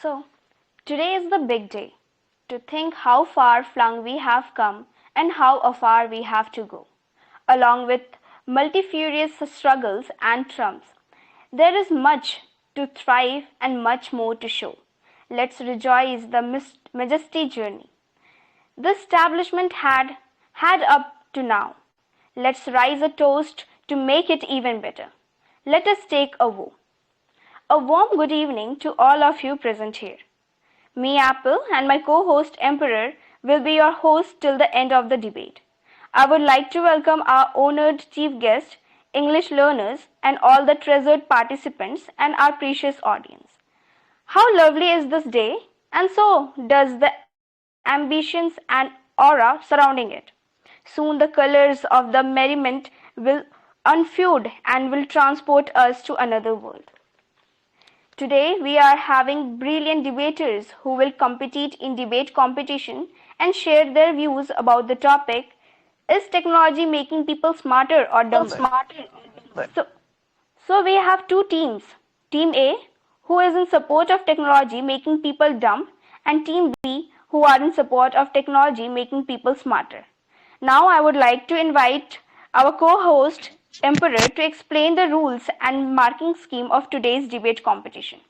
So, today is the big day to think how far flung we have come and how afar we have to go. Along with multifarious struggles and trumps, there is much to thrive and much more to show. Let's rejoice the majesty journey the establishment had up to now. Let's rise a toast to make it even better. Let us take a vow. A warm good evening to all of you present here. Me, Apple, and my co host, Emperor, will be your host till the end of the debate. I would like to welcome our honored chief guest, English learners, and all the treasured participants and our precious audience. How lovely is this day, and so does the ambitions and aura surrounding it. Soon the colors of the merriment will unfold and will transport us to another world. Today we are having brilliant debaters who will compete in debate competition and share their views about the topic is technology making people smarter or dumber? So, so we have two teams. Team A who is in support of technology making people dumb and team B who are in support of technology making people smarter. Now I would like to invite our co-host Emperor to explain the rules and marking scheme of today's debate competition.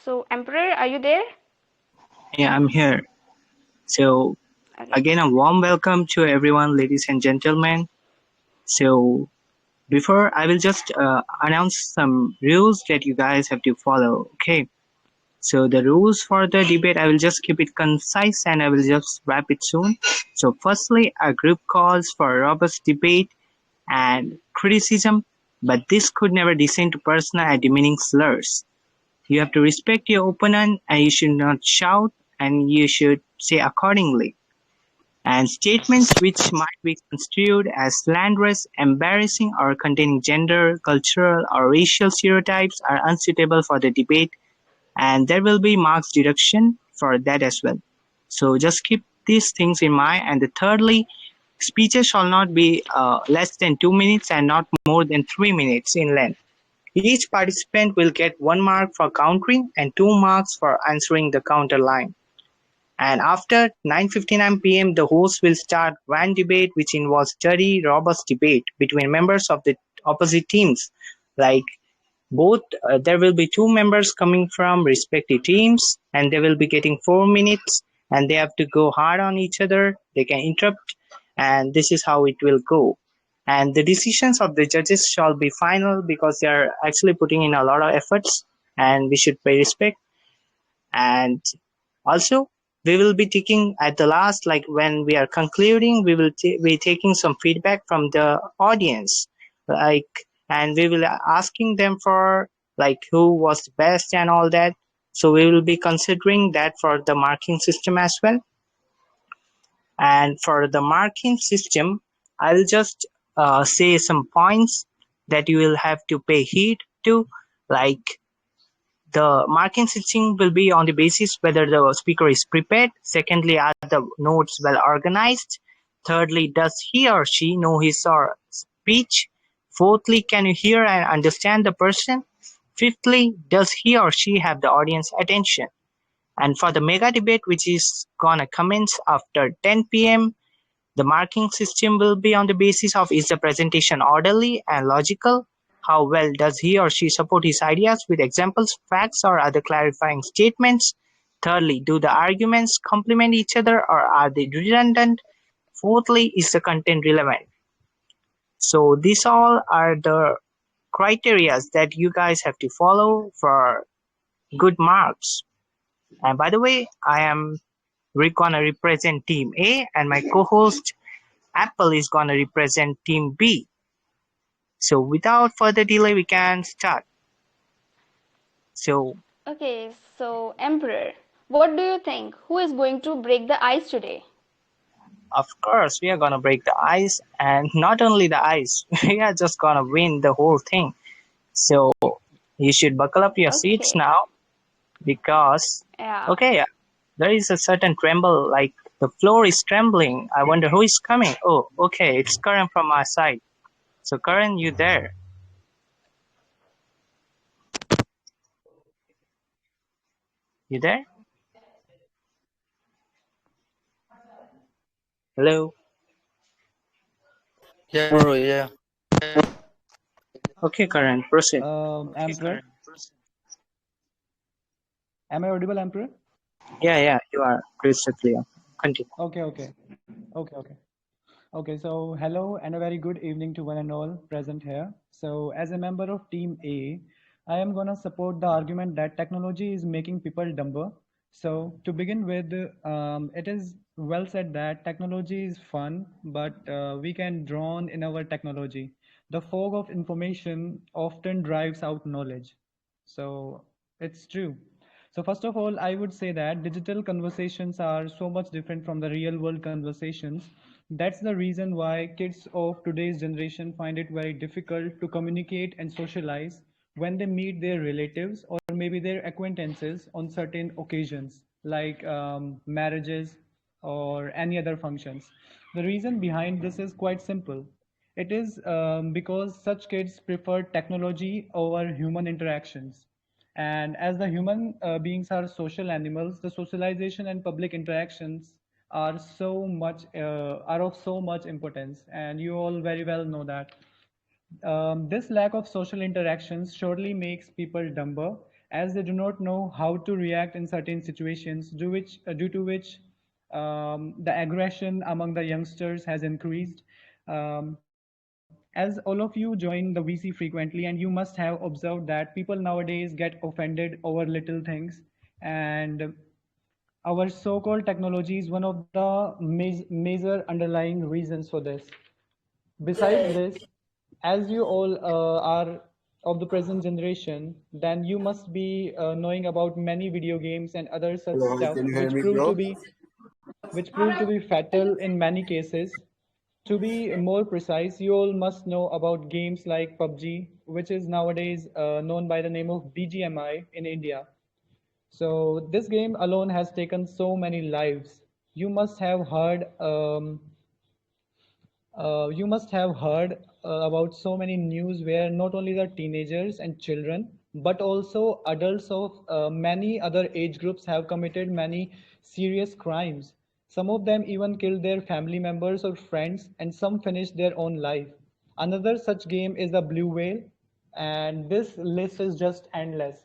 So Emperor, are you there? Yeah, I'm here. So, Okay. again, a warm welcome to everyone, ladies and gentlemen. So, before I will just announce some rules that you guys have to follow. Okay. So, the rules for the debate, I will just keep it concise and I will just wrap it soon. So, firstly, our group calls for robust debate and criticism, but this could never descend to personal and demeaning slurs. You have to respect your opponent and you should not shout and you should say accordingly. And statements which might be construed as slanderous, embarrassing, or containing gender, cultural, or racial stereotypes are unsuitable for the debate, and there will be marks deduction for that as well. So just keep these things in mind. And thirdly, speeches shall not be less than 2 minutes and not more than 3 minutes in length. Each participant will get 1 mark for countering and 2 marks for answering the counter line. And after 9:59 p.m., the host will start one debate which involves steady, robust debate between members of the opposite teams. Like there will be two members coming from respective teams, and they will be getting 4 minutes, and they have to go hard on each other. They can interrupt, and this is how it will go. And the decisions of the judges shall be final because they are actually putting in a lot of efforts, and we should pay respect. And also, we will be taking at the last, like when we are concluding, we will be taking some feedback from the audience, like, and we will asking them for like who was the best and all that. So we will be considering that for the marking system as well. And for the marking system, I will just say some points that you will have to pay heed to, like the marking system will be on the basis whether the speaker is prepared. Secondly, are the notes well organized? Thirdly, does he or she know his or speech? Fourthly, can you hear and understand the person? Fifthly, does he or she have the audience attention? And for the mega debate, which is gonna commence after 10 p.m., the marking system will be on the basis of is the presentation orderly and logical? How well does he or she support his ideas with examples, facts, or other clarifying statements? Thirdly, do the arguments complement each other or are they redundant? Fourthly, is the content relevant? So these all are the criteria that you guys have to follow for good marks. And by the way, I am gonna represent Team A, and my co-host Apple is gonna represent Team B. So without further delay, we can start. So Okay, so Emperor, what do you think? Who is going to break the ice today? of course we are gonna break the ice, and not only the ice, we are just gonna win the whole thing. So you should buckle up your seats Okay, now because yeah. okay, there is a certain tremble, like the floor is trembling. I wonder who is coming. Oh, okay, it's Karan from our side. So Karan, you there? You there? Hello? Yeah, bro. Yeah. Okay, Karan, proceed. Emperor. Am I audible, Emperor? Yeah, yeah, you are crystal clear. Continue. Okay. Okay, so hello and a very good evening to one and all present here. So, as a member of Team A, I am gonna support the argument that technology is making people dumber. So, to begin with, it is well said that technology is fun, but we can drown in our technology. The fog of information often drives out knowledge. So, it's true. So first of all, I would say that digital conversations are so much different from the real world conversations. That's the reason why kids of today's generation find it very difficult to communicate and socialize when they meet their relatives or maybe their acquaintances on certain occasions like marriages or any other functions. The reason behind this is quite simple. It is because such kids prefer technology over human interactions. And as the human beings are social animals, the socialization and public interactions are of so much importance, and you all very well know that. This lack of social interactions surely makes people dumber, as they do not know how to react in certain situations, due to which the aggression among the youngsters has increased. As all of you join the VC frequently, and you must have observed that people nowadays get offended over little things, and our so-called technology is one of the major underlying reasons for this. Besides this, as you all are of the present generation, then you must be knowing about many video games and other such Hello, stuff can you hear me, bro? which prove to be fatal in many cases. To be more precise, you all must know about games like PUBG, which is nowadays known by the name of BGMI in India. So this game alone has taken so many lives. You must have heard about so many news where not only the teenagers and children, but also adults of many other age groups have committed many serious crimes. Some of them even killed their family members or friends, and some finished their own life. Another such game is the Blue Whale, and this list is just endless.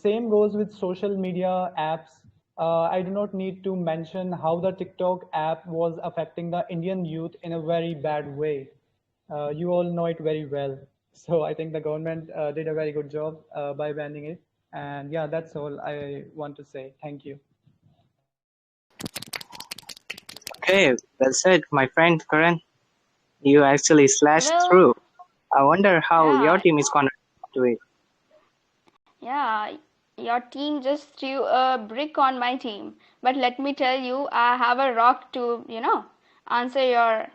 Same goes with social media apps. I do not need to mention how the TikTok app was affecting the Indian youth in a very bad way. You all know it very well. So I think the government did a very good job by banning it. And yeah, that's all I want to say. Thank you. Okay, well said, my friend Karan. You actually slashed Well, through. I wonder how your yeah, team is gonna do it. yeah, your team just threw a brick on my team. But let me tell you, I have a rock to, answer your.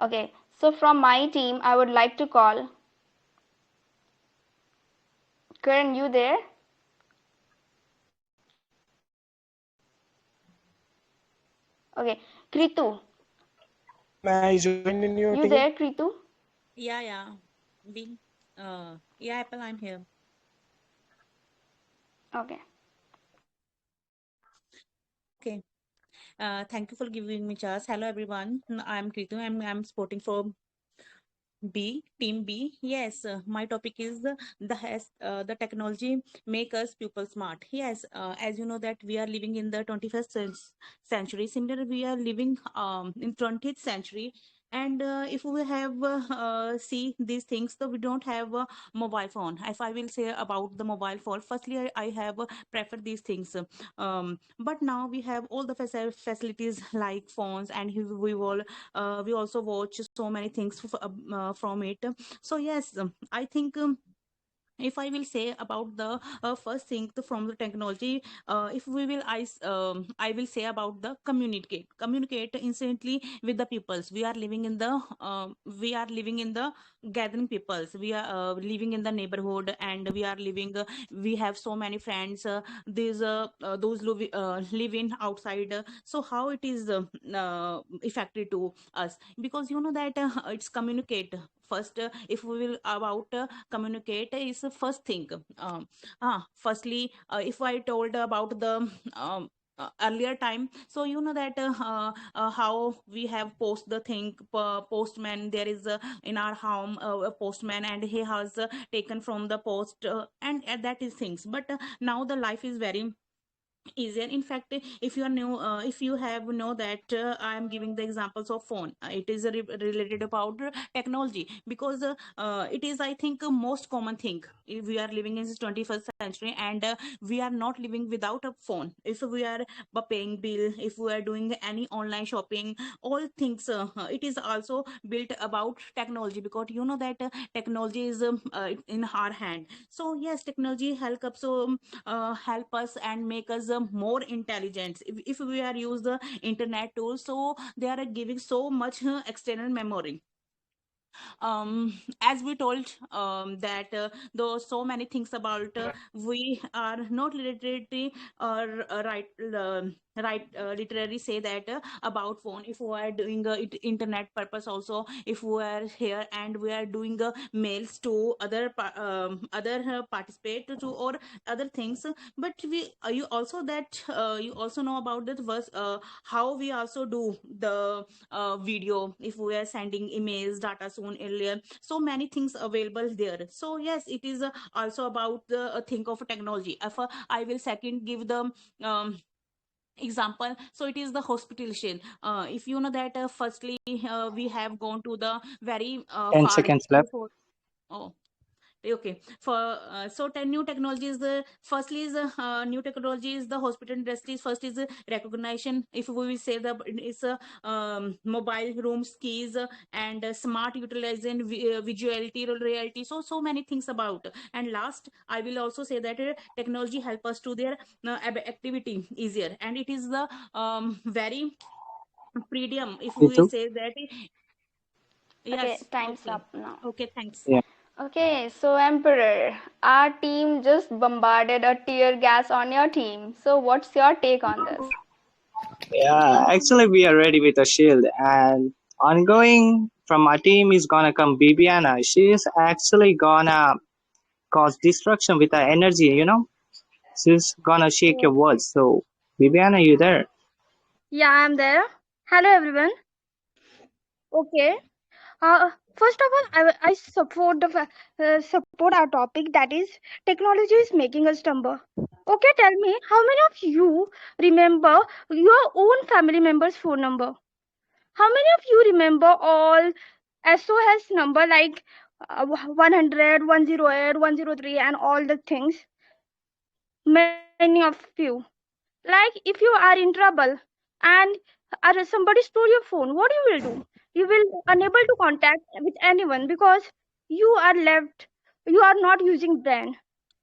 Okay, so from my team, I would like to call. Karan, you there? Okay, Kritu, May I join in your you team? there, Kritu? Yeah. Being, yeah, Apple, I'm here. Okay. Okay. Thank you for giving me chance. Hello, everyone. I'm Kritu. I'm sporting for Team B. Yes, my topic is the technology make us people smart. Yes, as you know that we are living in the 21st century. Similarly, we are living in 20th century. And if we have see these things, so we don't have a mobile phone. If I will say about the mobile phone, firstly, I have preferred these things. But now we have all the facilities like phones, and we also watch so many things from it. So yes, I think if I will say about the first thing from the technology, if we will I will say about the communicate instantly with the peoples. We are living in the gathering peoples. We are living in the neighborhood, and we have so many friends. Those live in outside. So how it is affected to us, because you know that it's communicate First, if we will about communicate is the first thing. Firstly, if I told about the earlier time, so you know that how we have post the thing, postman, there is in our home a postman, and he has taken from the post, and that is things. But now the life is very easier. In fact, if you are new, if you have know that I am giving the examples of phone, it is related about technology, because it is, I think, a most common thing if we are living in this 21st century, and we are not living without a phone. If we are paying bill, if we are doing any online shopping, all things, it is also built about technology, because you know that technology is in our hand. So yes, technology help us and make us more intelligent. If we are use the internet tools, so they are giving so much external memory. As we told, that there are so many things about, we are not literally or literally say that about phone. If we are doing internet purpose also, if we are here and we are doing mails to other participate to or other things. But we you also that you also know about that verse, how we also do the video, if we are sending emails, data soon earlier, so many things available there. So yes, it is also about the think of technology. If I will second give the example, so it is the hospitalization. If you know that firstly we have gone to the very 10 far seconds left. before. Oh, okay. For so 10 new technologies, the firstly is new technology is the hospital industries. First is recognition. If we will say the it's mobile rooms keys, and smart utilization, visuality, reality, so many things about. And last, I will also say that technology help us to their activity easier, and it is the very freedom, if we will Ritu? say that. Okay, Yes, time's okay. up now. Okay, thanks. Yeah. Okay, so Emperor, our team just bombarded a tear gas on your team. So what's your take on this? Yeah, actually, we are ready with a shield, and ongoing from our team is gonna come Bibiana. She is actually gonna cause destruction with her energy, you know? She's gonna shake your world. So, Bibiana, you there? Yeah, I'm there. Hello, everyone. Okay. First of all, I support support our topic, that is technology is making us dumber. Okay, tell me, how many of you remember your own family member's phone number? How many of you remember all SOS number like 100, 108, 103, and all the things? Many of you. Like if you are in trouble and somebody stole your phone, what you will do? You will unable to contact with anyone because you are left. You are not using brain.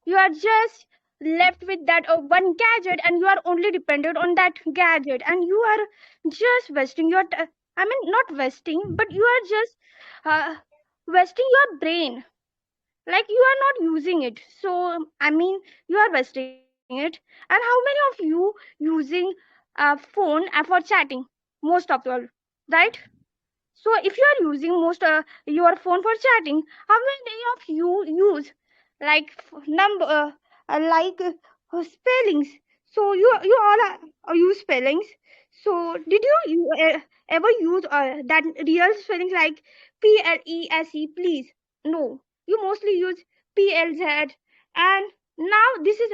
You are just left with that one gadget, and you are only dependent on that gadget, and you are just wasting your. I mean, not wasting, but you are just uh, wasting your brain, like you are not using it. So I mean, you are wasting it. And how many of you using a phone for chatting? Most of you all, right? So if you are using most your phone for chatting, how many of you use like number spellings? So you all use spellings. So did you ever use that real spellings like PLESE? Please, no. You mostly use PLZ, and now this is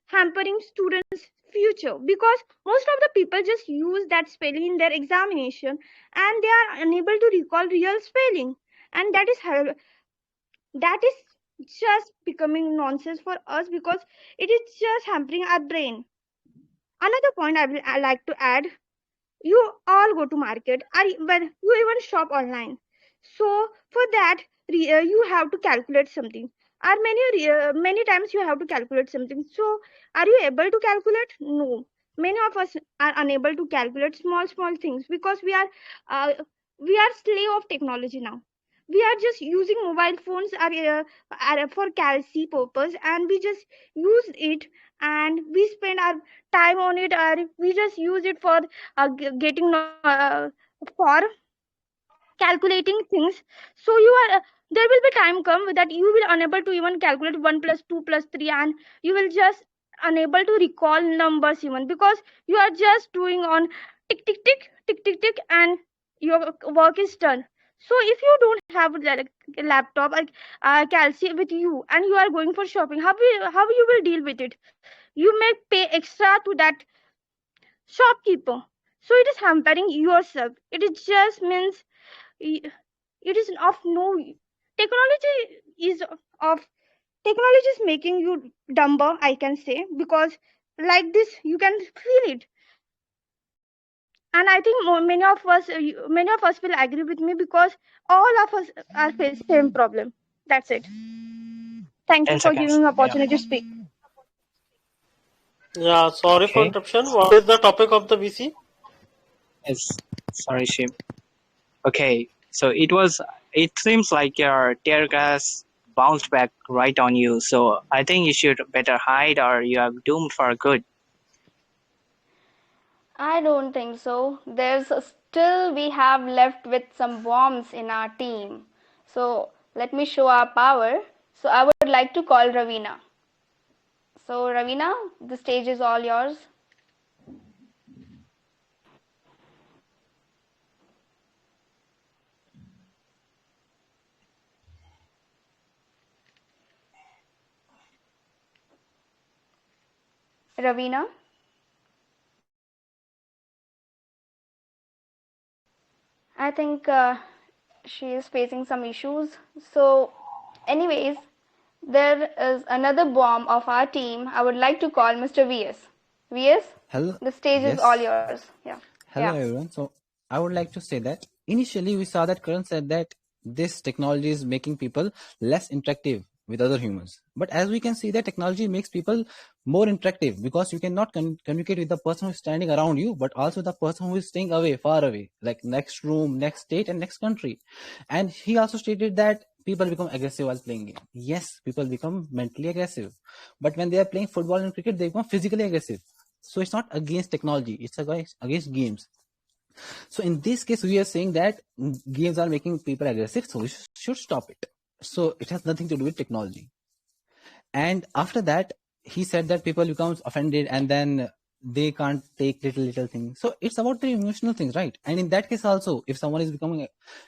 hampering students' future because most of the people just use that spelling in their examination, and they are unable to recall real spelling, and that is just becoming nonsense for us because it is just hampering our brain. Another point I like to add, you all go to market or when you even shop online, so for that you have to calculate something, or many times you have to calculate something. So are you able to calculate? No, many of us are unable to calculate small things because uh, we are slave of technology now. We are just using mobile phones for calci purpose, and we just use it, and we spend our time on it, or we just use it for getting for calculating things. So you are there will be time come that you will unable to even calculate 1 plus 2 plus 3, and you will just unable to recall numbers even, because you are just doing on tick tick tick tick tick tick, and your work is done. So if you don't have like a laptop, like calci with you, and you are going for shopping, how you will deal with it? You may pay extra to that shopkeeper. So it is hampering yourself. It is just means it is of no technology is of technology is making you dumber, I can say, because like this you can feel it. And I think many of us will agree with me, because all of us are facing same problem. That's it. Thank you 10 for giving seconds. me Yeah. opportunity to speak. Yeah, sorry for Okay. interruption. What is the topic of the VC? Yes. Sorry, Shim. Okay. So it seems like your tear gas bounced back right on you. So I think you should better hide or you are doomed for good. I don't think so. There's still we have left with some bombs in our team. So let me show our power. So I would like to call Ravina. So Ravina, the stage is all yours. Ravina, I think she is facing some issues. So, anyways, there is another bomb of our team. I would like to call Mr. VS. VS, Hello. the stage is all Yes. yours. Yeah. Hello, Yeah. everyone. So I would like to say that initially we saw that Karan said that this technology is making people less interactive with other humans. But as we can see, that technology makes people more interactive, because you cannot communicate with the person who is standing around you, but also the person who is staying away, far away, like next room, next state, and next country. And he also stated that people become aggressive while playing game. Yes, people become mentally aggressive. But when they are playing football and cricket, they become physically aggressive. So it's not against technology, it's against games. So in this case, we are saying that games are making people aggressive, so we should stop it. So it has nothing to do with technology. And after that, he said that people becomes offended and then they can't take little things. So it's about the emotional things, right? And in that case also, if someone is becoming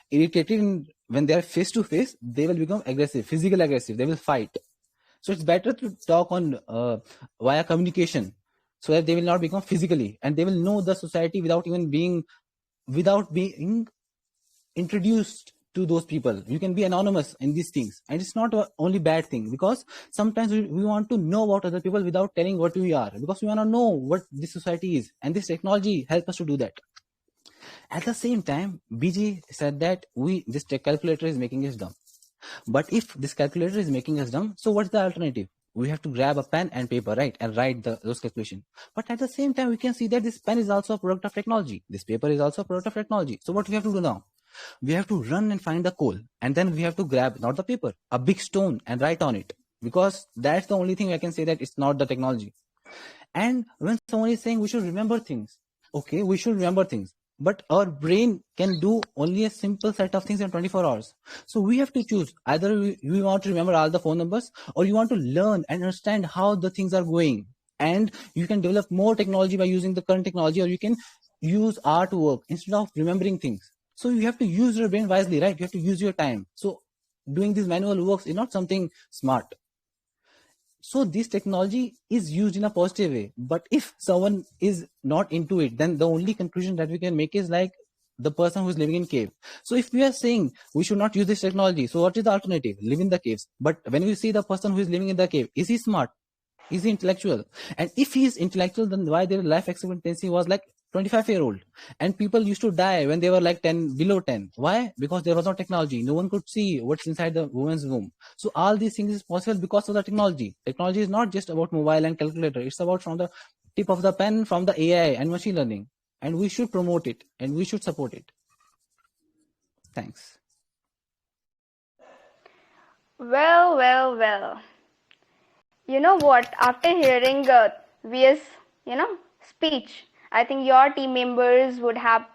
irritated when they are face to face, they will become aggressive, physical aggressive. They will fight. So it's better to talk on via communication, so that they will not become physically, and they will know the society without being introduced to those people. You can be anonymous in these things, and it's not only bad thing, because sometimes we want to know about other people without telling what we are, because we want to know what this society is, and this technology helps us to do that. At the same time, BG said that this calculator is making us dumb. But if this calculator is making us dumb, so what's the alternative? We have to grab a pen and paper, right, and write those calculations. But at the same time, we can see that this pen is also a product of technology. This paper is also a product of technology. So what we have to do now? We have to run and find the coal, and then we have to grab, not the paper, a big stone and write on it, because that's the only thing I can say that it's not the technology. And when someone is saying we should remember things, okay, we should remember things, but our brain can do only a simple set of things in 24 hours. So we have to choose either we want to remember all the phone numbers, or you want to learn and understand how the things are going. And you can develop more technology by using the current technology, or you can use artwork instead of remembering things. So you have to use your brain wisely, right? You have to use your time. So doing these manual works is not something smart. So this technology is used in a positive way, but if someone is not into it, then the only conclusion that we can make is like the person who is living in cave. So if we are saying we should not use this technology, so what is the alternative? Live in the caves. But when we see the person who is living in the cave, is he smart? Is he intellectual? And if he is intellectual, then why their life expectancy was like 25-year-old? And people used to die when they were like 10, below 10. Why? Because there was no technology. No one could see what's inside the woman's womb. So all these things is possible because of the technology. Technology is not just about mobile and calculator. It's about from the tip of the pen, from the AI and machine learning. And we should promote it and we should support it. Thanks. Well, well, well. You know what? After hearing VS, speech, I think your team members would have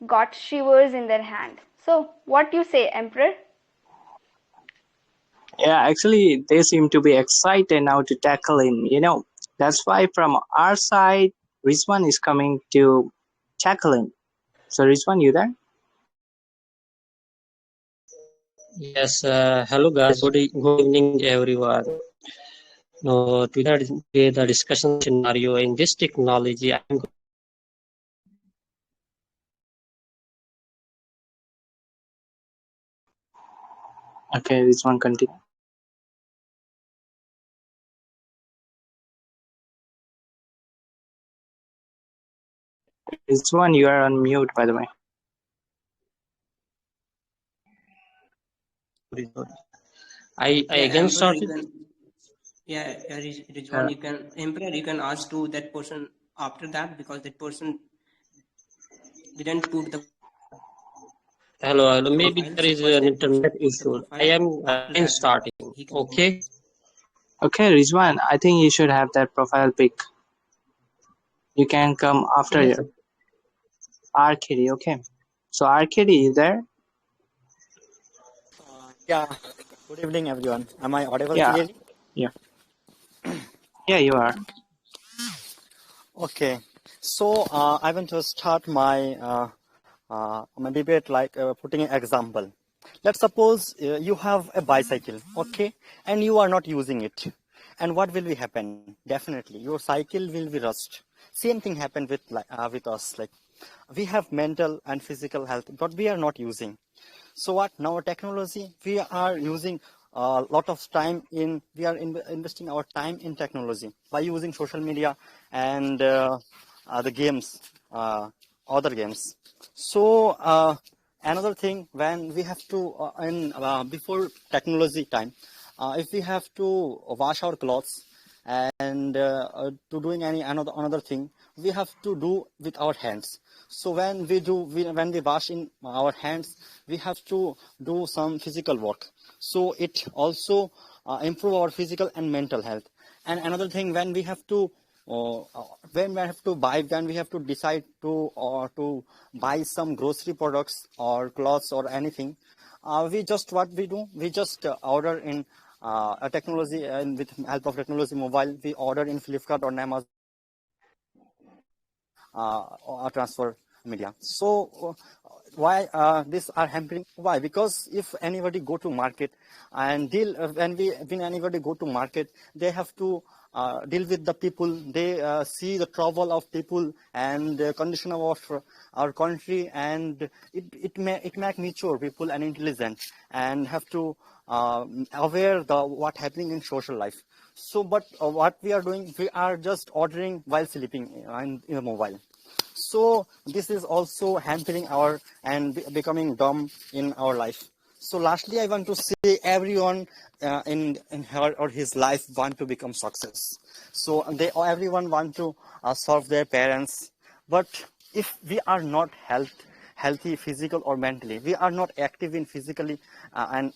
got shivers in their hand. So, what you say, Emperor? Yeah, actually, they seem to be excited now to tackle in. That's why from our side, Rizwan is coming to tackle in. So, Rizwan, you there? Yes, hello guys. Good evening, everyone. Today the discussion scenario in this technology. Okay, Rizwan, continue. Rizwan, you are on mute, by the way. I Yeah, again Emperor, you started. can. Yeah, Uh, Rizwan, you can. Emperor, you can ask to that person after that because that person didn't put the hello. Maybe profile. there So is first an that person internet put the issue. I profile. am After again that, starting. he can go. Okay. Okay, Rizwan, I think you should have that profile pic. You can come after Yes. your R-Kitty, okay? So, R-Kitty, you there? Yeah, good evening, everyone. Am I audible Yeah, clearly? yeah, yeah, you are. Okay, so I want to start my debate like putting an example. Let's suppose you have a bicycle, okay, and you are not using it. And what will be happen? Definitely, your cycle will be rust. Same thing happened with us. Like we have mental and physical health, but we are not using. So what now technology we are using a lot of time in we are investing our time in technology by using social media and the games other games. So another thing when we have to in before technology time if we have to wash our clothes and to doing another thing we have to do with our hands. So when we wash in our hands we have to do some physical work, so it also improve our physical and mental health. And another thing when we have to decide to buy some grocery products or clothes or anything, we just order in a technology, and with help of technology mobile we order in Flipkart or Amazon or transfer media. So why these are hampering? Why? Because if anybody go to market and deal when anybody go to market, they have to deal with the people. They see the trouble of people and the condition of our country, and it make mature people and intelligent and have to aware the what happening in social life. So, but what we are doing, we are just ordering while sleeping in the mobile. So this is also hampering our and becoming dumb in our life. So lastly, I want to say everyone in her or his life want to become success. So everyone want to serve their parents, but if we are not healthy physical or mentally, we are not active in physically and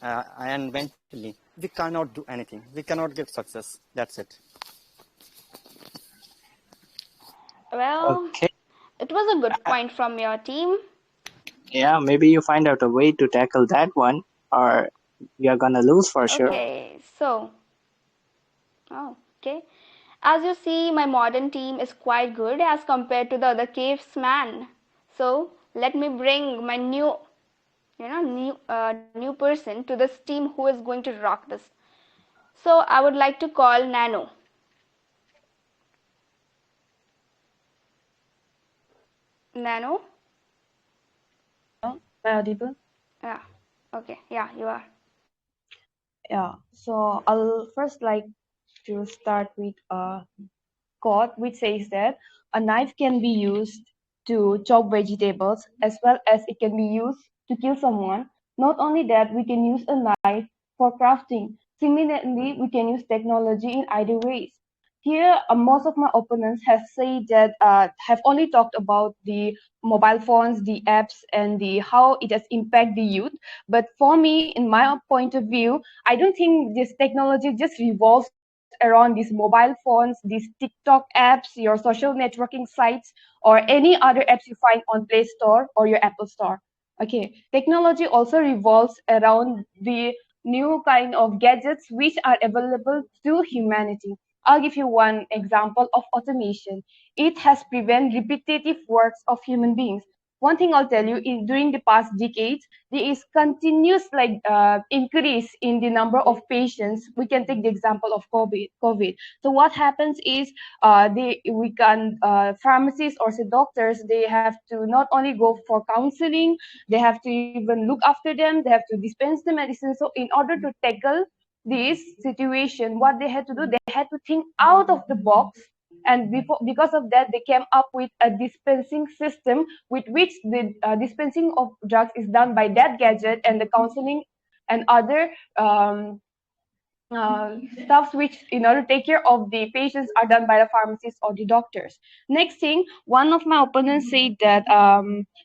mentally, we cannot do anything, we cannot get success. That's it. Well, Okay, it was a good point from your team. yeah, maybe you find out a way to tackle that one, or you're gonna lose for sure. Okay, so, oh, okay. As you see, my modern team is quite good as compared to the other caveman. So, let me bring my new person to this team who is going to rock this. So, I would like to call Nano. Nano? Am I audible? Yeah. Okay. Yeah, you are. Yeah. So I'll first like to start with a quote which says that a knife can be used to chop vegetables as well as it can be used to kill someone. Not only that, we can use a knife for crafting. Similarly, we can use technology in either ways. Here, most of my opponents have said that have only talked about the mobile phones, the apps, and the how it has impacted the youth. But for me, in my point of view, I don't think this technology just revolves around these mobile phones, these TikTok apps, your social networking sites, or any other apps you find on Play Store or your Apple Store. Okay, technology also revolves around the new kind of gadgets which are available to humanity. I'll give you one example of automation. It has prevented repetitive works of human beings. One thing I'll tell you is during the past decades, there is continuous increase in the number of patients. We can take the example of COVID. So what happens is pharmacists or say doctors, they have to not only go for counseling, they have to even look after them, they have to dispense the medicine. So in order to tackle this situation, what they had to do, they had to think out of the box, and because of that they came up with a dispensing system with which the dispensing of drugs is done by that gadget, and the counseling and other stuffs which in order to take care of the patients are done by the pharmacists or the doctors. Next thing, one of my opponents said that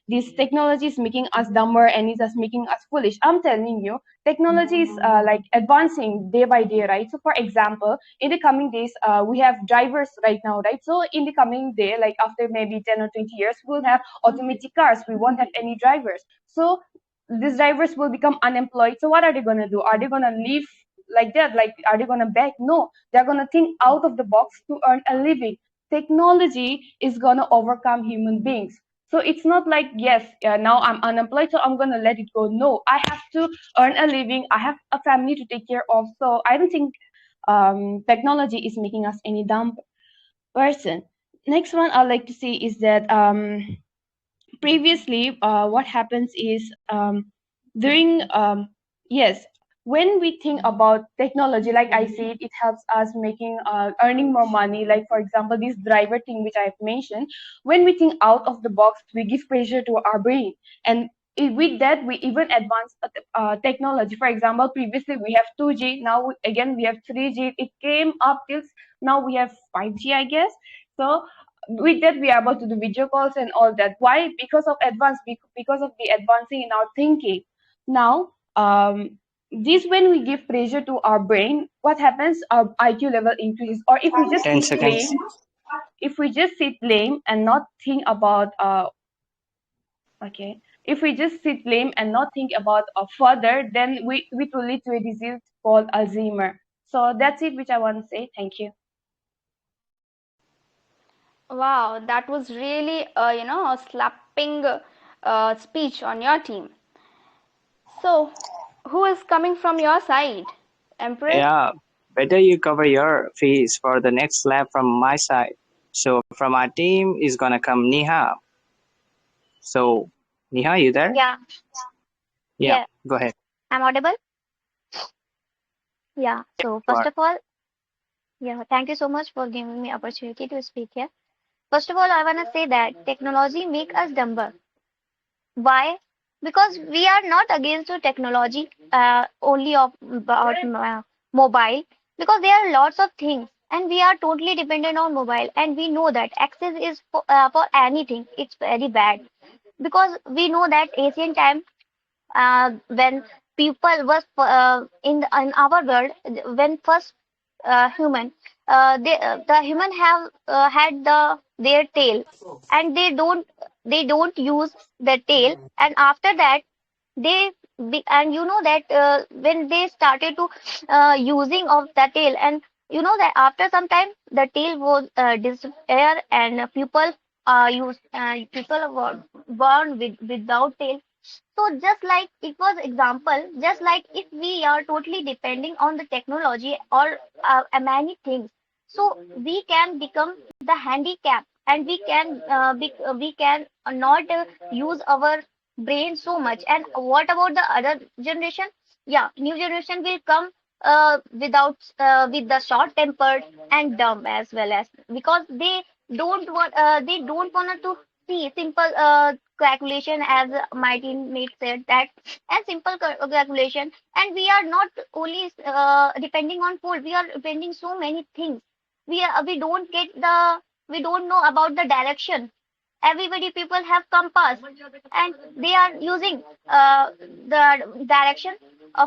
this technology is making us dumber and it's just making us foolish. I'm telling you, technology is like advancing day by day, right? So for example, in the coming days, we have drivers right now, right? So in the coming day, like after maybe 10 or 20 years, we'll have automatic cars. We won't have any drivers. So these drivers will become unemployed. So what are they going to do? Are they going to live like that? Like, are they going to beg? No, they're going to think out of the box to earn a living. Technology is going to overcome human beings. So it's not like, yes, now I'm unemployed, so I'm going to let it go. No, I have to earn a living. I have a family to take care of. So I don't think technology is making us any dumb person. Next one I'd like to say is that previously what happens is during yes, when we think about technology, like I said, it helps us making earning more money. Like for example, this driver thing which I have mentioned, when we think out of the box, we give pressure to our brain, and with that we even advance technology. For example, previously we have 2G, now again we have 3G, it came up till now we have 5G, I guess. So with that we are able to do video calls and all that. Why? Because of because of the advancing in our thinking. Now this, when we give pressure to our brain, what happens? Our IQ level increases. Or if we just 10 sit seconds. lame, if we just sit lame and not think about okay, if we just sit lame and not think about further, then we will lead to a disease called Alzheimer. So that's it which I want to say. Thank you. Wow, that was really a slapping speech on your team. So, who is coming from your side? Empress? Yeah, better you cover your face for the next lap from my side. So from our team is gonna come Niha. So Niha, you there? Yeah, Yeah, yeah. go ahead. I'm audible? Yeah. So You first are. of all, yeah, thank you so much for giving me opportunity to speak here. First of all, I wanna say that technology make us dumber. Why? Because we are not against the technology only of about mobile, because there are lots of things and we are totally dependent on mobile, and we know that access is for anything. It's very bad because we know that ancient time when people was in our world, when first human the human have had their tail, and they don't use the tail, and after that and you know that when they started to using of the tail, and you know that after some time the tail was disappear, and people were born without tail. So just like it was example, just like if we are totally depending on the technology or many things, so we can become the handicap, and we can not use our brain so much. And what about the other generation? Yeah, new generation will come with the short tempered and dumb as well, as because they don't want to see simple calculation, as my teammate said that, and simple calculation. And we are not only depending on food, we are depending so many things. We don't know about the direction. Everybody people have compass, and they are using the direction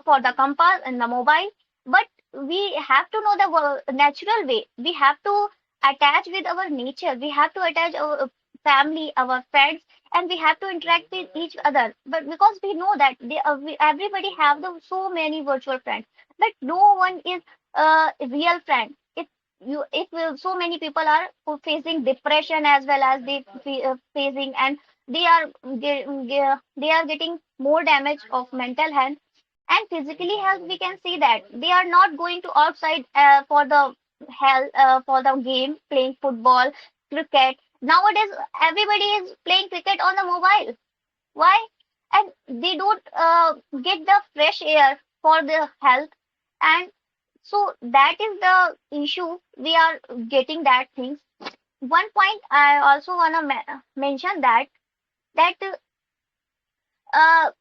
for the compass and the mobile. But we have to know the natural way. We have to attach with our nature. We have to attach our family, our friends, and we have to interact with each other. But because we know that everybody have so many virtual friends, but no one is a real friend. It will so many people are facing depression as well as facing, and they are getting more damage of mental health and physically health. We can see that they are not going to outside for the health, for the game, playing football, cricket. Nowadays everybody is playing cricket on the mobile. Why? And they don't get the fresh air for the health. And so that is the issue. We are getting that things. One point I also want to mention that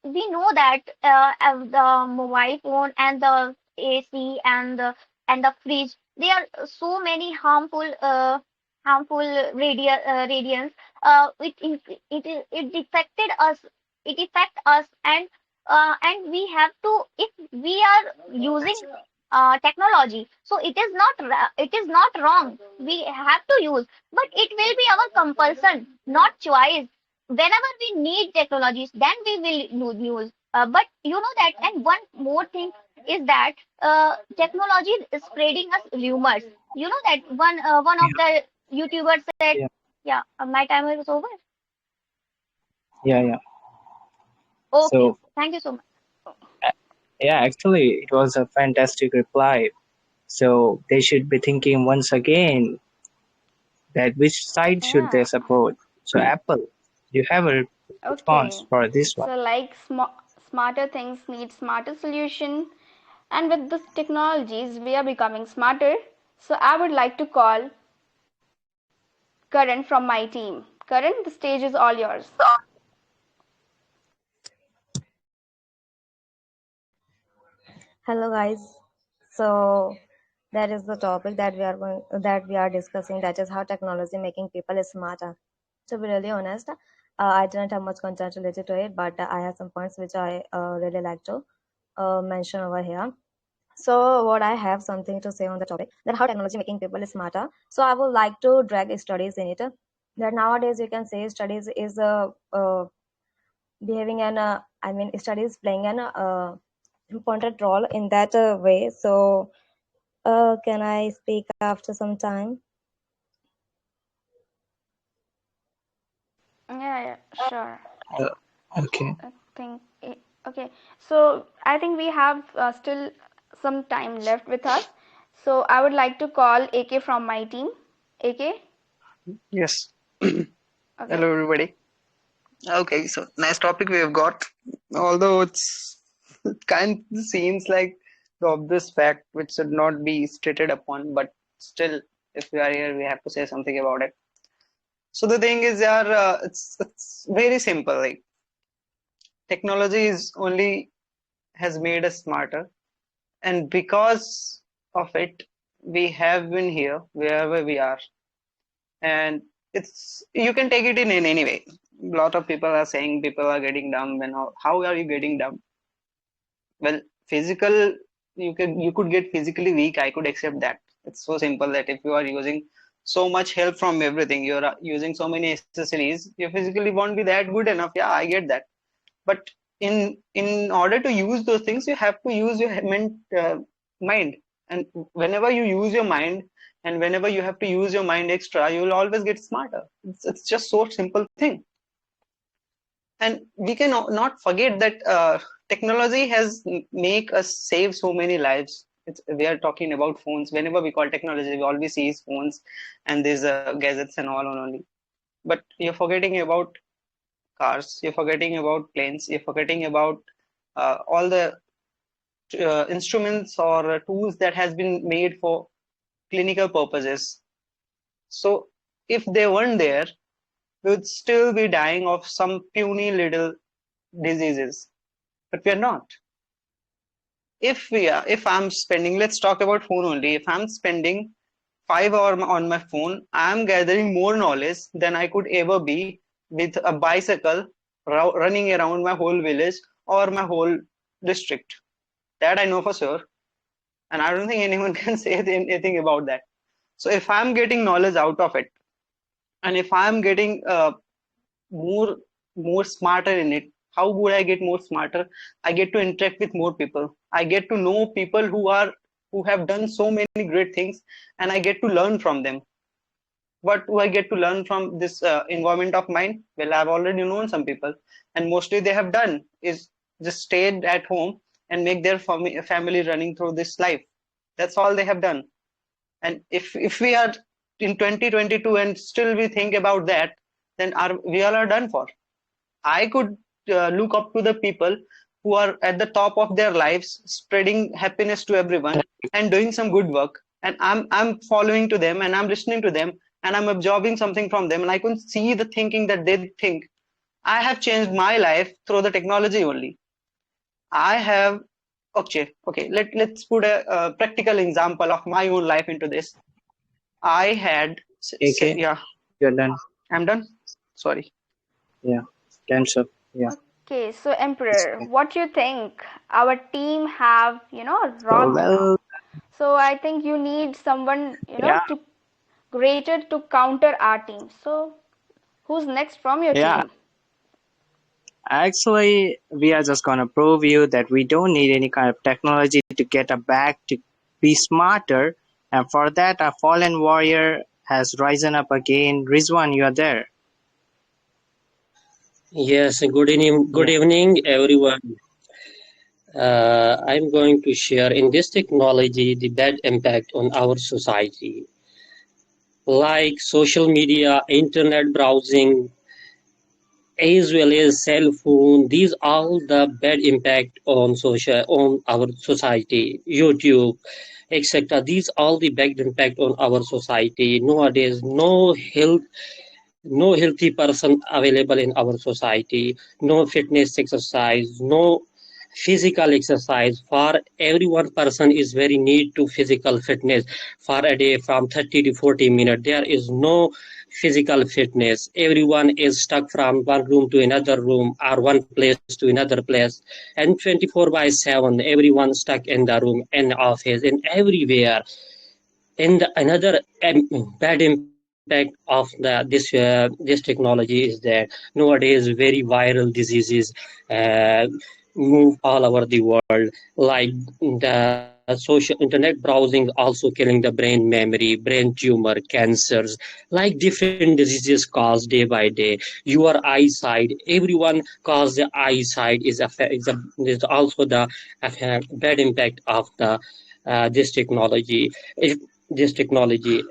we know that the mobile phone and the AC and the fridge, there are so many harmful radiance. It affected us. It affect us, and we have to, if we are using technology, so it is not wrong. We have to use, but it will be our compulsion, not choice. Whenever we need technologies, then we will use. But you know that, and one more thing is that technology is spreading us rumors. You know that one of the YouTubers said, Yeah, yeah, my time is over. yeah, yeah. Okay, So, thank you so much. yeah, actually, it was a fantastic reply. So they should be thinking once again that which side should they Yeah. support. So Apple, you have a response Okay. for this one. So, like smarter things need smarter solution, and with the technologies, we are becoming smarter. So, I would like to call Karan from my team. Karan, the stage is all yours. Hello guys. So that is the topic that we are discussing. That is how technology making people smarter. To be really honest, I didn't have much content related to it, but I have some points which I really like to mention over here. So what I have something to say on the topic, that how technology making people smarter. So I would like to drag studies in it. That nowadays you can say studies is behaving an I mean studies playing an important role in that way. So can I speak after some time? Yeah, yeah, sure. Uh, okay. I think, okay. So, I think we have still some time left with us. So, I would like to call AK from my team. AK? Yes. Okay. Hello, everybody. Okay, so nice topic we have got. Although it kind of seems like the obvious fact which should not be stated upon, but still, if we are here, we have to say something about it. So the thing is, yeah, it's very simple. Like technology is only has made us smarter, and because of it, we have been here wherever we are. And it's you can take it in any way. A lot of people are saying people are getting dumb, and how are you getting dumb? Well, physical, you could get physically weak. I could accept that. It's so simple that if you are using so much help from everything, you're using so many accessories, you physically won't be that good enough. Yeah, I get that. But in order to use those things, you have to use your mind. And whenever you use your mind, and whenever you have to use your mind extra, you will always get smarter. It's just so simple thing. And we can not forget that technology has make us save so many lives. We are talking about phones. Whenever we call technology, we always see phones and these gadgets and all on only. But you're forgetting about cars. You're forgetting about planes. You're forgetting about all the instruments or tools that has been made for clinical purposes. So if they weren't there, we would still be dying of some puny little diseases. But we are not. If I'm spending, let's talk about phone only. If I'm spending 5 hours on my phone, I'm gathering more knowledge than I could ever be with a bicycle running around my whole village or my whole district. That I know for sure, and I don't think anyone can say anything about that. So if I'm getting knowledge out of it, and if I'm getting more smarter in it. How would I get more smarter? I get to interact with more people. I get to know people who have done so many great things, and I get to learn from them. What do I get to learn from this environment of mine? Well, I've already known some people, and mostly they have done is just stayed at home and make their family running through this life. That's all they have done. And if we are in 2022 and still we think about that, then we all are done for. I could look up to the people who are at the top of their lives, spreading happiness to everyone and doing some good work. And I'm following to them and I'm listening to them and I'm absorbing something from them and I can see the thinking that they think. I have changed my life through the technology only. I have okay. Let's put a practical example of my own life into this. I had AK, yeah. you're done. I'm done. Sorry. Yeah, time's up. Yeah. Okay, so Emperor, what you think? Our team have, So, rocked. well, So I think you need someone, yeah, to greater to counter our team. So who's next from your yeah. team? Actually, we are just gonna prove you that we don't need any kind of technology to get us back to be smarter. And for that, a fallen warrior has risen up again. Rizwan, you are there. Yes, good Yeah. evening, everyone. I'm going to share in this technology the bad impact on our society, like social media, internet browsing, as well as cell phone. These all the bad impact on our society, YouTube, etc. These all the bad impact on our society. Nowadays, no healthy person available in our society, no fitness exercise, no physical exercise. For every one person is very need to physical fitness for a day from 30 to 40 minutes. There is no physical fitness. Everyone is stuck from one room to another room or one place to another place, and 24 by 7 everyone stuck in the room, in the office, in everywhere. And another bad impact of this technology is that nowadays very viral diseases uh, move all over the world, like the social internet browsing also killing the brain memory, brain tumor, cancers, like different diseases caused day by day. Your eyesight, everyone caused the eyesight is also the bad impact of the this technology. If this technology,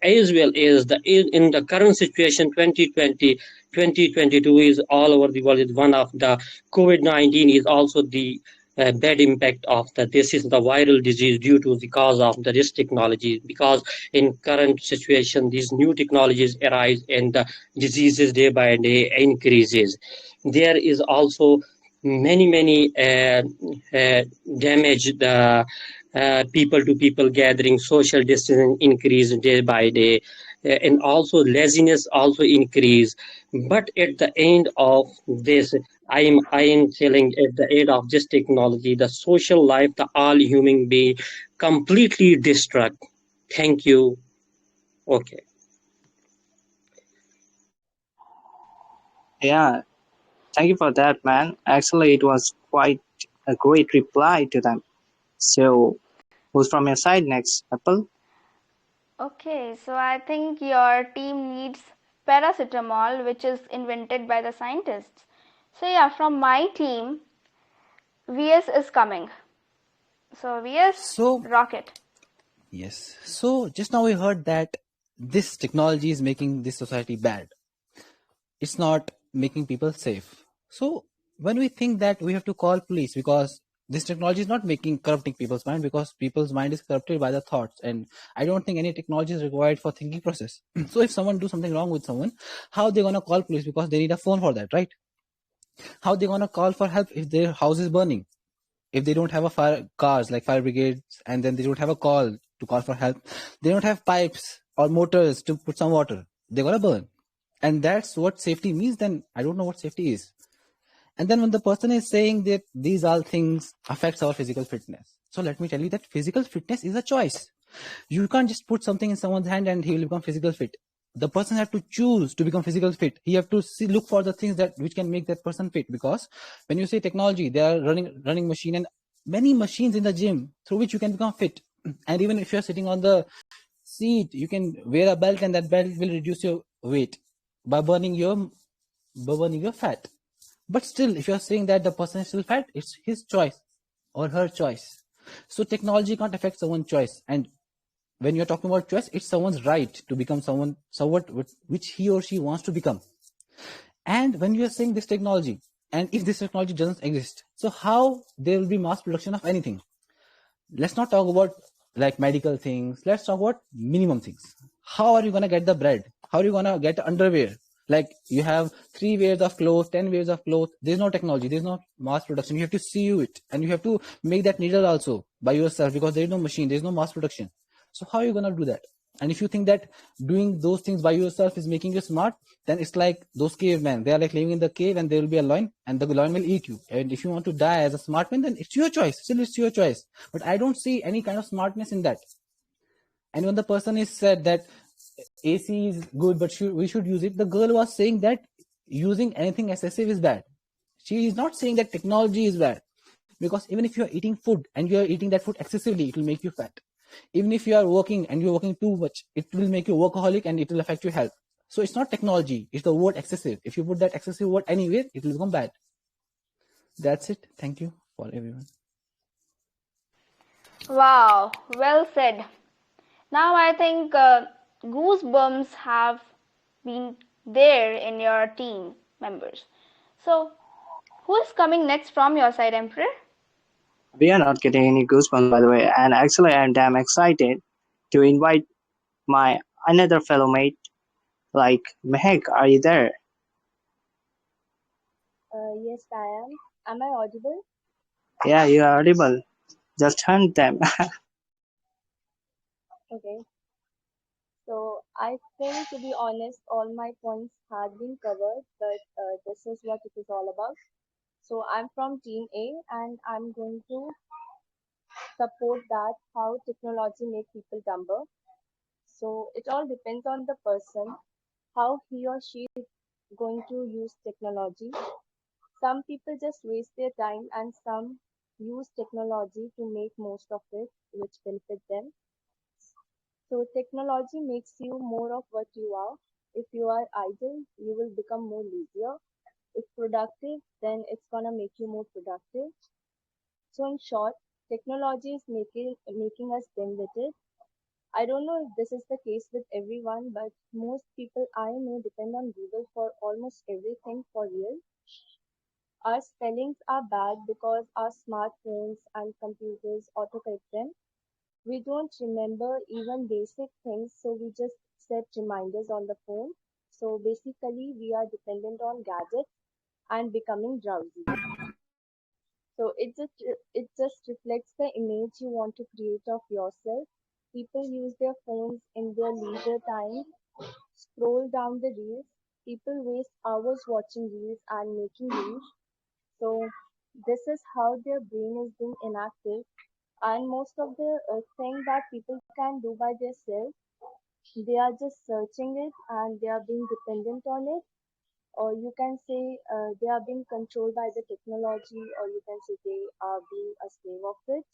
as well as in the current situation, 2020 2022 is all over the world, is one of the COVID-19 is also the bad impact of the this is the viral disease due to the cause of this technology, because in current situation these new technologies arise and the diseases day by day increases. There is also many damage, the people to people gathering, social distancing increase day by day, and also laziness also increase. But at the end of this, I am telling, at the end of this technology, the social life, the all human being completely destruct. Thank you. Okay. Yeah. Thank you for that, man. Actually, it was quite a great reply to them. So, who's from your side next, Apple? Okay, so I think your team needs paracetamol, which is invented by the scientists. So yeah, from my team, VS is coming. So VS, So, rocket. yes. So, just now we heard that this technology is making this society bad. It's not making people safe. So, when we think that we have to call police because this technology is not making corrupting people's mind, because people's mind is corrupted by the thoughts, and I don't think any technology is required for thinking process. So if someone do something wrong with someone, how they gonna call police? Because they need a phone for that, right? How they gonna call for help if their house is burning, if they don't have a cars like fire brigades, and then they don't have a call to call for help, they don't have pipes or motors to put some water, they're gonna burn. And that's what safety means. Then I don't know what safety is. And then when the person is saying that these all things affects our physical fitness, so let me tell you that physical fitness is a choice. You can't just put something in someone's hand and he will become physical fit. the person have to choose to become physical fit. He have to look for the things that which can make that person fit. Because when you say technology, there are running machine and many machines in the gym through which you can become fit. And even if you're sitting on the seat, you can wear a belt, and that belt will reduce your weight by burning your fat. But still, if you're saying that the person is still fat, it's his choice or her choice. So technology can't affect someone's choice. And when you're talking about choice, it's someone's right to become somewhat which he or she wants to become. And when you're saying this technology, and if this technology doesn't exist, so how there will be mass production of anything? Let's not talk about like medical things. Let's talk about minimum things. How are you going to get the bread? How are you going to get underwear? Like you have 3 wears of clothes, 10 wears of clothes. There's no technology. There's no mass production. You have to sew it, and you have to make that needle also by yourself, because there is no machine. There's no mass production. So how are you going to do that? And if you think that doing those things by yourself is making you smart, then it's like those cavemen. They are like living in the cave, and there will be a lion, and the lion will eat you. And if you want to die as a smart man, then it's your choice. Still, it's your choice. But I don't see any kind of smartness in that. And when the person is said that AC is good, but we should use it, the girl was saying that using anything excessive is bad. She is not saying that technology is bad. Because even if you are eating food and you are eating that food excessively, it will make you fat. Even if you are working and you're working too much, it will make you workaholic and it will affect your health. So it's not technology, it's the word excessive. If you put that excessive word anywhere, it will become bad. That's it. Thank you for everyone. Wow, well said. Now I think goosebumps have been there in your team members. So, who is coming next from your side, Emperor? We are not getting any goosebumps, by the way, and actually I'm damn excited to invite my another fellow mate, like Mehek. Are you there? Yes, I am. Am I audible? Yeah, you are audible. Just hunt them. Okay. So I think, to be honest, all my points had been covered, but this is what it is all about. So I'm from Team A, and I'm going to support that how technology make people dumber. So it all depends on the person, how he or she is going to use technology. Some people just waste their time, and some use technology to make most of it, which benefit them. So technology makes you more of what you are. If you are idle, you will become more lazier. If productive, then it's gonna make you more productive. So in short, technology is making us dim-witted. I don't know if this is the case with everyone, but most people I know depend on Google for almost everything for real. Our spellings are bad because our smartphones and computers autocorrect them. We don't remember even basic things, so we just set reminders on the phone. So basically, we are dependent on gadgets and becoming drowsy. So it just reflects the image you want to create of yourself. People use their phones in their leisure time, scroll down the reels. People waste hours watching reels and making reels. So this is how their brain is being inactive. And most of the thing that people can do by themselves, they are just searching it and they are being dependent on it. Or you can say they are being controlled by the technology, or you can say they are being a slave of it.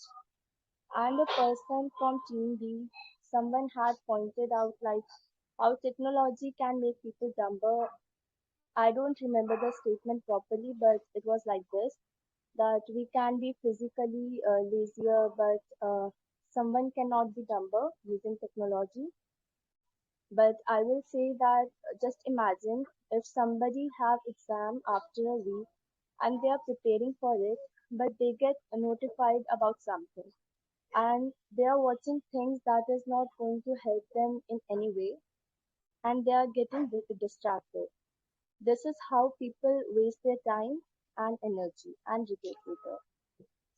And a person from Team B, someone had pointed out like how technology can make people dumber. I don't remember the statement properly, but it was like this, that we can be physically lazier, but someone cannot be dumber using technology. But I will say that just imagine if somebody have exam after a week and they are preparing for it, but they get notified about something and they are watching things that is not going to help them in any way, and they are getting distracted. This is how people waste their time and energy and regret later.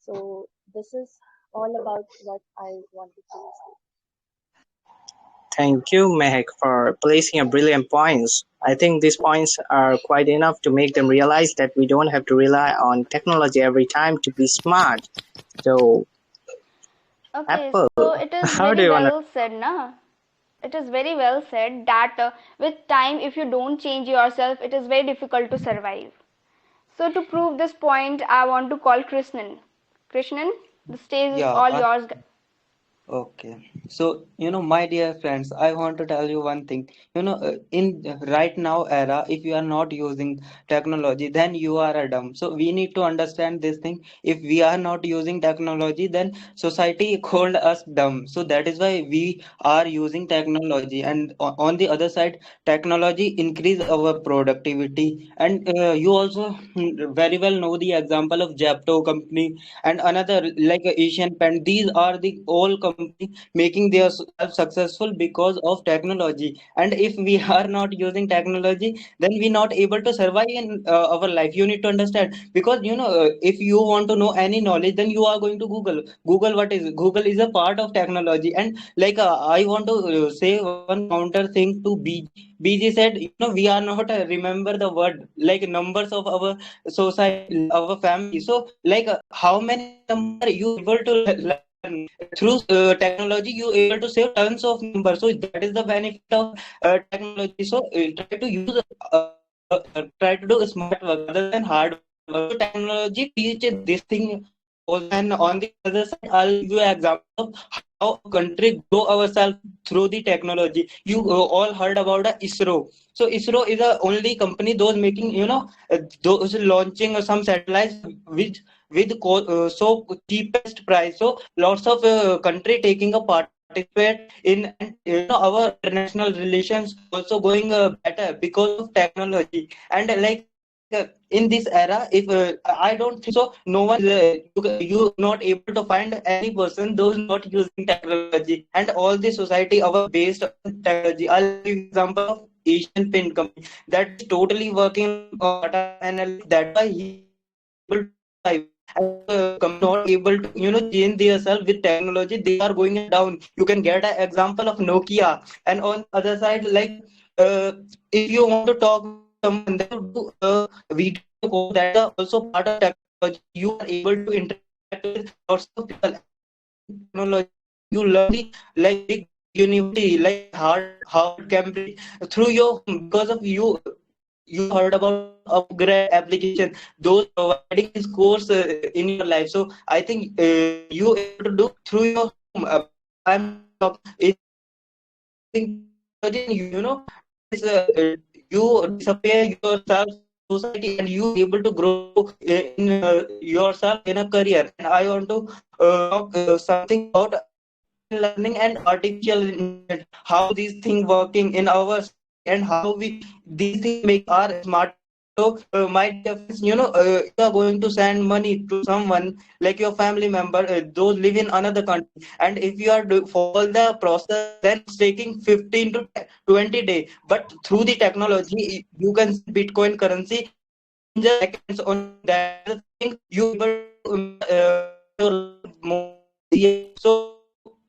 So this is all about what I wanted to say. Thank you, Mehek, for placing a brilliant points. I think these points are quite enough to make them realize that we don't have to rely on technology every time to be smart. So, Okay, Apple, so it is how do very you wanna? well said, na? It is very well said that with time, if you don't change yourself, it is very difficult to survive. So, to prove this point, I want to call Krishnan. Krishnan, the stage is Yeah, all yours. okay. So, my dear friends, I want to tell you one thing. In right now era, if you are not using technology, then you are a dumb. So we need to understand this thing. If we are not using technology, then society called us dumb. So that is why we are using technology. And on the other side, technology increase our productivity. And you also very well know the example of Japto company and another like Asian Paint. These are the all company making themselves successful because of technology. And if we are not using technology, then we not able to survive in our life. You need to understand, because if you want to know any knowledge, then you are going to Google. What is Google is a part of technology. And like I want to say one counter thing to BG said, we are not remember the word like numbers of our society, our family. So like how many number you able to learn through technology, you able to save tons of numbers. So that is the benefit of technology. So try to do smart work rather than hard work. So technology teaches this thing also. And on the other side, I'll give you an example of how a country grow ourselves through the technology. You all heard about ISRO. So ISRO is the only company those making, those launching some satellites with so cheapest price. So lots of country taking a participate in, and our international relations also going better because of technology. And like in this era, if I don't think so, no one is you not able to find any person those not using technology. And all the society our based on technology. I'll give you example of Asian Paint company that is totally working on data analysis. That's why he is able to survive. And if company not able to change themselves with technology, they are going down. You can get an example of Nokia. And on the other side, like if you want to talk with someone, then you do video call. That is also part of technology. You are able to interact with lots of people. And in technology, you learn the like big university like Harvard, Cambridge through your home. Because of you heard about upgrade application, those providing this course in your life. So I think you able to do through your home. But if I'm talking, if you are not using technology, then you disappear yourself in the society, and you able to grow in yourself in a career. And I want to talk something about machine learning and artificial intelligence, how these things working in our society, and how we these things make our smarter. So my dear friends, you are going to send money to someone like your family member, those live in another country, and if you are follow the process, then it's taking 15 to 20 days. But through the technology, you can send Bitcoin currency in just seconds only. That is the thing you able to make your life more easier. So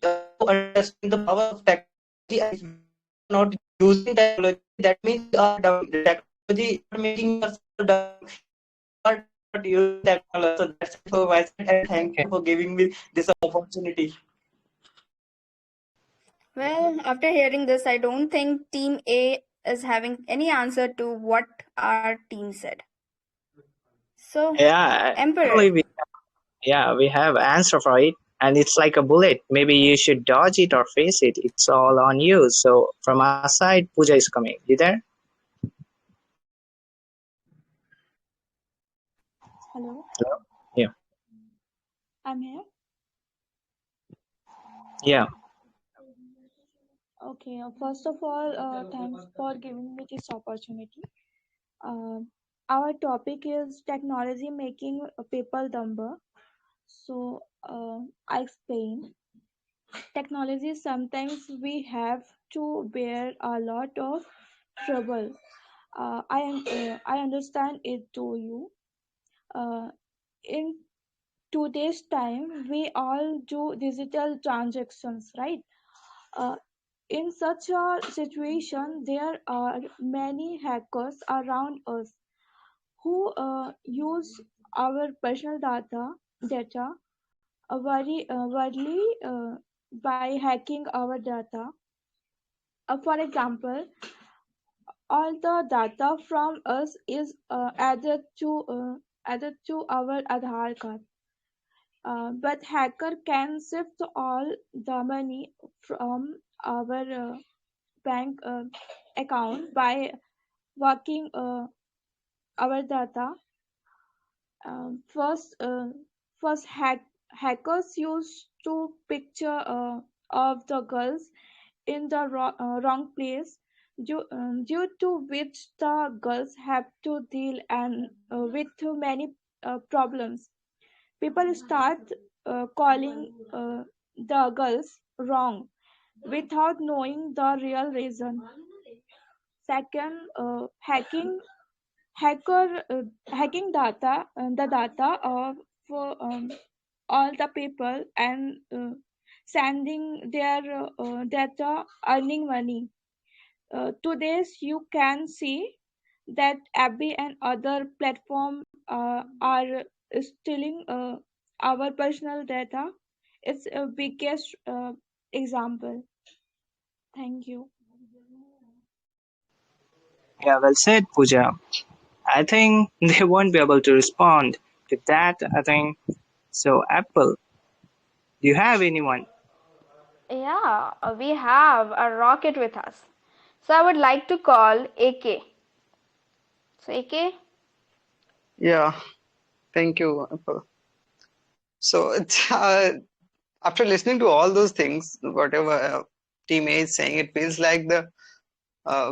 to understand the power of technology, and if we are not using technology, that means we are dumb. The technology is not making yourself dumb if you are not using technology. So that's it for my side, and thank you for giving me this opportunity. Well, after hearing this, I don't think Team A is having any answer to what our team said. So, Yeah, Emperor. actually, we have answer for it, and it's like a bullet. Maybe you should dodge it or face it. It's all on you. So from our side, Pooja is coming. You there? Hello, Hello? Yeah, I'm here. yeah. Okay, first of all, thanks for giving me this opportunity. Uh, our topic is technology making people dumber. So, I explain. Technology sometimes we have to bear a lot of trouble. I understand it to you. Uh, in today's time, we all do digital transactions, right? Uh, in such a situation, there are many hackers around us who use our personal data widely by hacking our data. For example, all the data from us is added to our Aadhaar card. But hacker can sift all the money from our bank account by working our data. First, hackers used to picture of the girls in the wrong place, due to which the girls have to deal and with too many problems. People start calling the girls wrong without knowing the real reason. Second, hacking the data of all the people and sending their data, earning money. Today, you can see that Abby and other platforms are stealing our personal data. It's a biggest example. Thank you. Yeah, well said, Pooja. I think they won't be able to respond to that. I think so. Apple, do you have anyone? Yeah, we have a rocket with us. So I would like to call AK. So AK, Yeah, thank you, Apple. So it's, after listening to all those things, whatever Team A is saying, it feels like the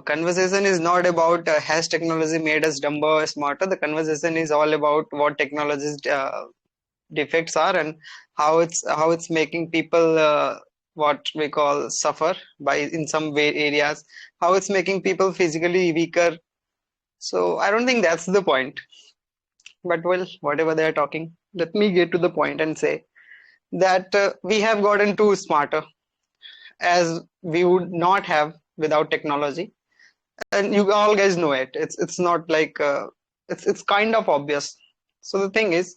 conversation is not about has technology made us dumber or smarter. The conversation is all about what technology's defects are and how it's making people what we call suffer by in some way areas. How it's making people physically weaker. So I don't think that's the point. But well, whatever they are talking, let me get to the point and say that we have gotten too smarter as we would not have without technology, and you all guys know it. It's not like it's kind of obvious. So the thing is,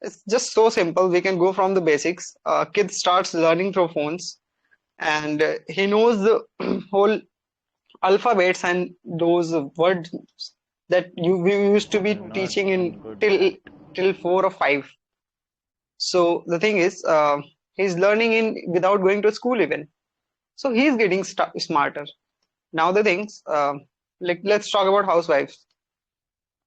it's just so simple. We can go from the basics. Kid starts learning through phones, and he knows the whole alphabets and those words that we used to be teaching in till 4 or 5. So the thing is, he's learning in without going to school even. So he's getting smarter. Now the things, like let's talk about housewives.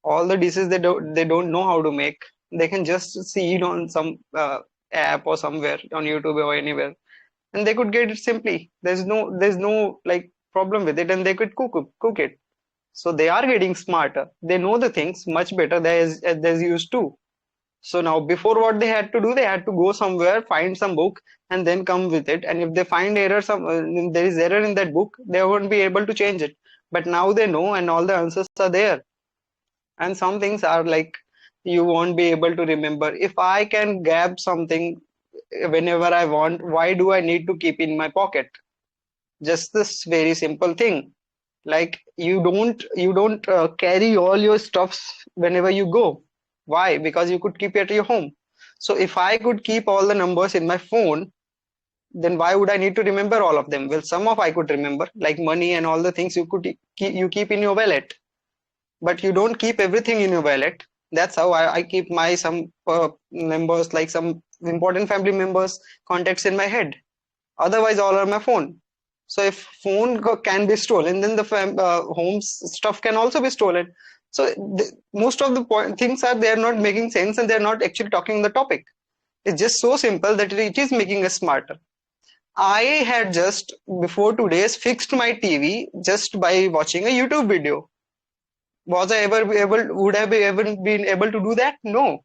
All the dishes they don't know how to make. They can just see it on some app or somewhere on YouTube or anywhere, and they could get it simply. There's no like problem with it, and they could cook it. So they are getting smarter. They know the things much better than they used to. So now, before what they had to do, they had to go somewhere, find some book, and then come with it. And if they find there is error in that book, they won't be able to change it. But now they know, and all the answers are there. And some things are like you won't be able to remember. If I can grab something whenever I want, why do I need to keep in my pocket? Just this very simple thing. Like you don't carry all your stuffs whenever you go. Why? Because you could keep it at your home. So if I could keep all the numbers in my phone, then why would I need to remember all of them? Well, some of I could remember, like money and all the things you keep in your wallet, but you don't keep everything in your wallet. That's how I keep my some members, like some important family members contacts in my head. Otherwise all on my phone. So if phone can be stolen, then the home's stuff can also be stolen. So most of the things are, they are not making sense, and they are not actually talking the topic. It's just so simple that it is making us smarter. I had just before 2 days fixed my TV just by watching a YouTube video. Was I ever able, would I be ever been able to do that? No.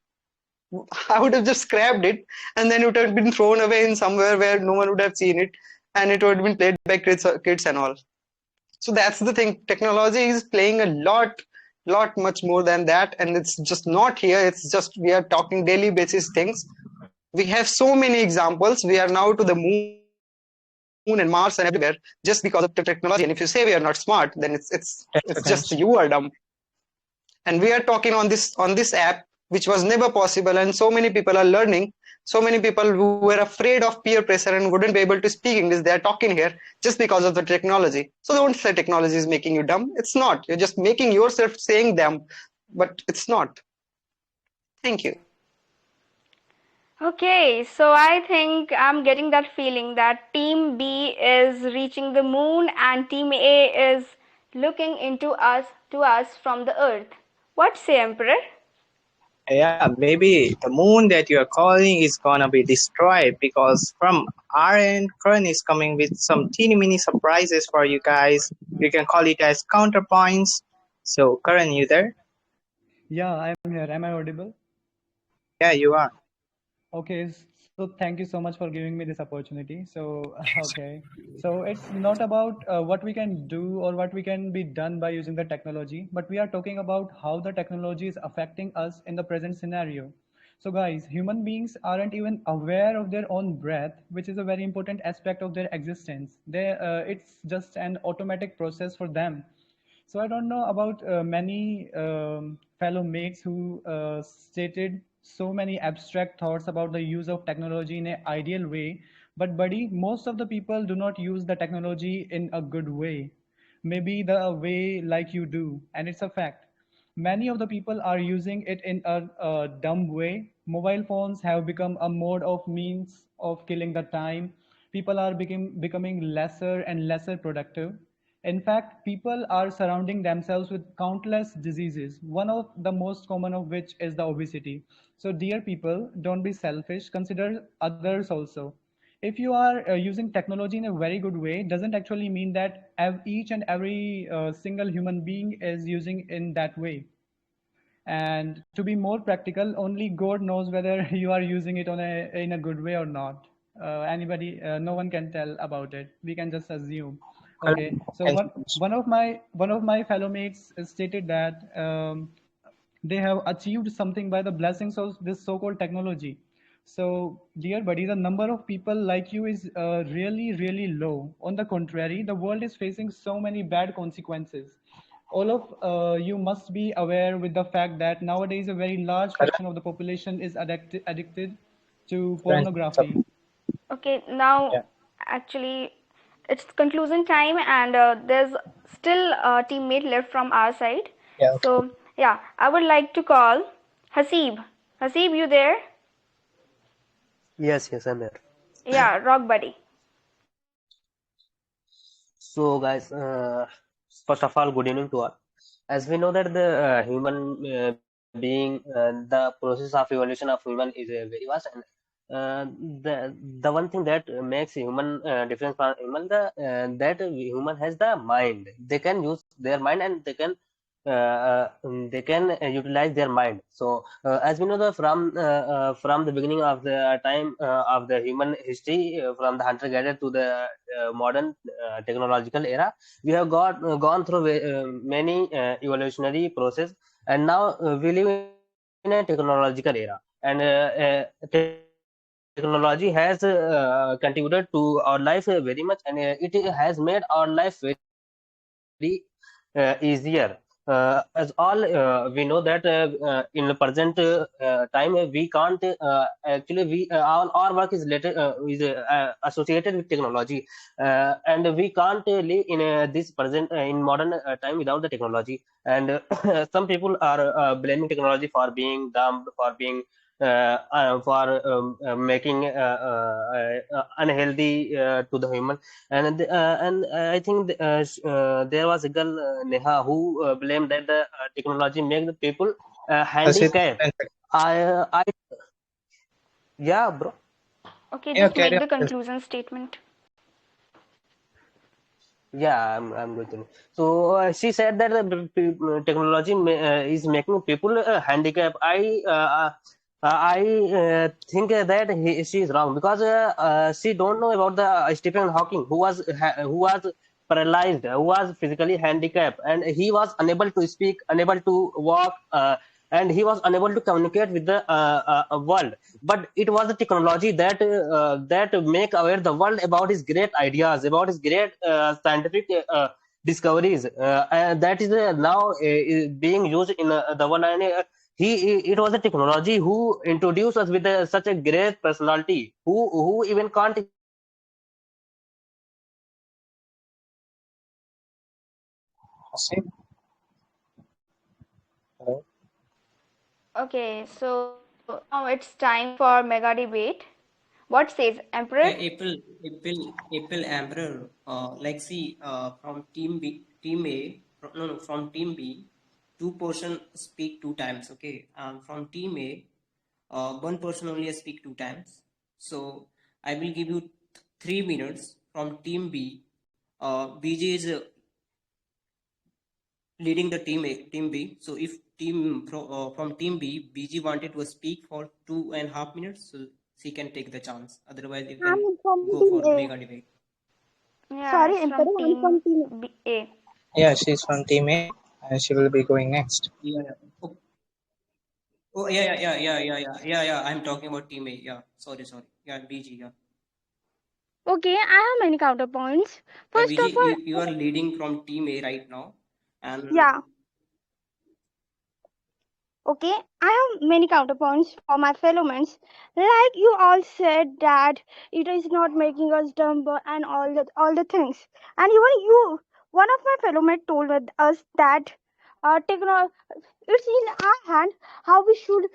I would have just scrapped it, and then it would have been thrown away in somewhere where no one would have seen it, and it would have been played by kids and all. So that's the thing. Technology is playing a lot much more than that, and it's just not here. It's just we are talking daily basis things. We have so many examples. We are now to the moon and Mars and everywhere just because of the technology. And if you say we are not smart, then it's just you are dumb. And we are talking on this app, which was never possible, and so many people are learning. So many people who were afraid of peer pressure and wouldn't be able to speak English, they are talking here just because of the technology. So don't say technology is making you dumb. It's not. You're just making yourself saying them, but it's not. Thank you. Okay, so I think I'm getting that feeling that Team B is reaching the moon and Team A is looking into us to us from the earth. What say, Emperor? Yeah, maybe the moon that you are calling is gonna be destroyed because from our end, Karan is coming with some teeny mini surprises for you guys. You can call it as counterpoints. So, Karan, you there? Yeah, I'm here. Am I audible? Yeah, you are. Okay, so thank you so much for giving me this opportunity. So, okay, so it's not about what we can do or what we can be done by using the technology, but we are talking about how the technology is affecting us in the present scenario. So, guys, human beings aren't even aware of their own breath, which is a very important aspect of their existence. It's just an automatic process for them. So I don't know about many fellow mates who stated so many abstract thoughts about the use of technology in an ideal way. But buddy, most of the people do not use the technology in a good way. Maybe the way like you do, and it's a fact. Many of the people are using it in a dumb way. Mobile phones have become a mode of means of killing the time. People are becoming lesser and lesser productive. In fact, people are surrounding themselves with countless diseases, one of the most common of which is the obesity. So, dear people, don't be selfish, consider others also. If you are using technology in a very good way, doesn't actually mean that each and every single human being is using in that way. And to be more practical, only God knows whether you are using it in a good way or not. No one can tell about it. We can just assume. Karan, Okay, so thank one you. one of my fellow mates stated that they have achieved something by the blessings of this so-called technology. So, dear buddy, the number of people like you is really, really low. On the contrary, the world is facing so many bad consequences. All of you must be aware with the fact that nowadays a very large Karan, fraction of the population is addicted to Karan, pornography. Okay, now yeah, actually it's conclusion time and there's still a teammate left from our side. yeah, okay. So, yeah, I would like to call Hasib. Hasib, you there? Yes, I'm here. Yeah, rock buddy. So, guys, first of all, good evening to all. As we know that the human being, the process of evolution of human is very vast, and the one thing that makes human different from human, that human has the mind. They can use their mind, and they can utilize their mind. So as we know that from the beginning of the time of the human history, from the hunter gatherer to the modern technological era, we have gone through many evolutionary process, and now we live in a technological era, and technology has contributed to our life very much, and it has made our life very easier. As all we know that in the present time we can't actually we our work is related associated with technology, and we can't live in this present in modern time without the technology. And some people are blaming technology for being dumb, for being for making unhealthy to the human. And I think there was a girl, Neha, who blamed that the technology make the people Hasib, handicapped. I Yeah, bro. Okay, yeah, just carry make on. the conclusion statement. Yeah, I'm going to. So she said that the technology is making people handicapped. I think that she is wrong, because she don't know about the Stephen Hawking, who was paralyzed, who was physically handicapped, and he was unable to speak, unable to walk, and he was unable to communicate with the world. But it was the technology that make aware the world about his great ideas, about his great scientific discoveries, and that is now is being used in the world. And It was a technology who introduced us with such a great personality, who even can't Asim? Hello? Okay, so now it's time for mega debate. What says Emperor? April Emperor. Like see, from team A, no, from team B, two person speak two times. Okay, from team A, one person only speak two times. So I will give you 3 minutes from team B. BG is leading the team B. So if from team B, BG wanted to speak for 2.5 minutes, so she can take the chance. Otherwise, you can I'm from go team for A. mega debate. Yeah, Sorry, it's from Emperor, I'm team from team A. Yeah, she's from Team A and she will be going next. Yeah. Oh, oh yeah. I'm talking about team A. Yeah. Sorry. Yeah, BG. Yeah. Okay, I have many counterpoints. Yeah, First BG, of all, you are leading from team A right now, and yeah, okay, I have many counterpoints for my fellow men. Like you all said that it is not making us dumber and all the things. And even you, one of my fellow men told us that technology, it's in our hand how we should,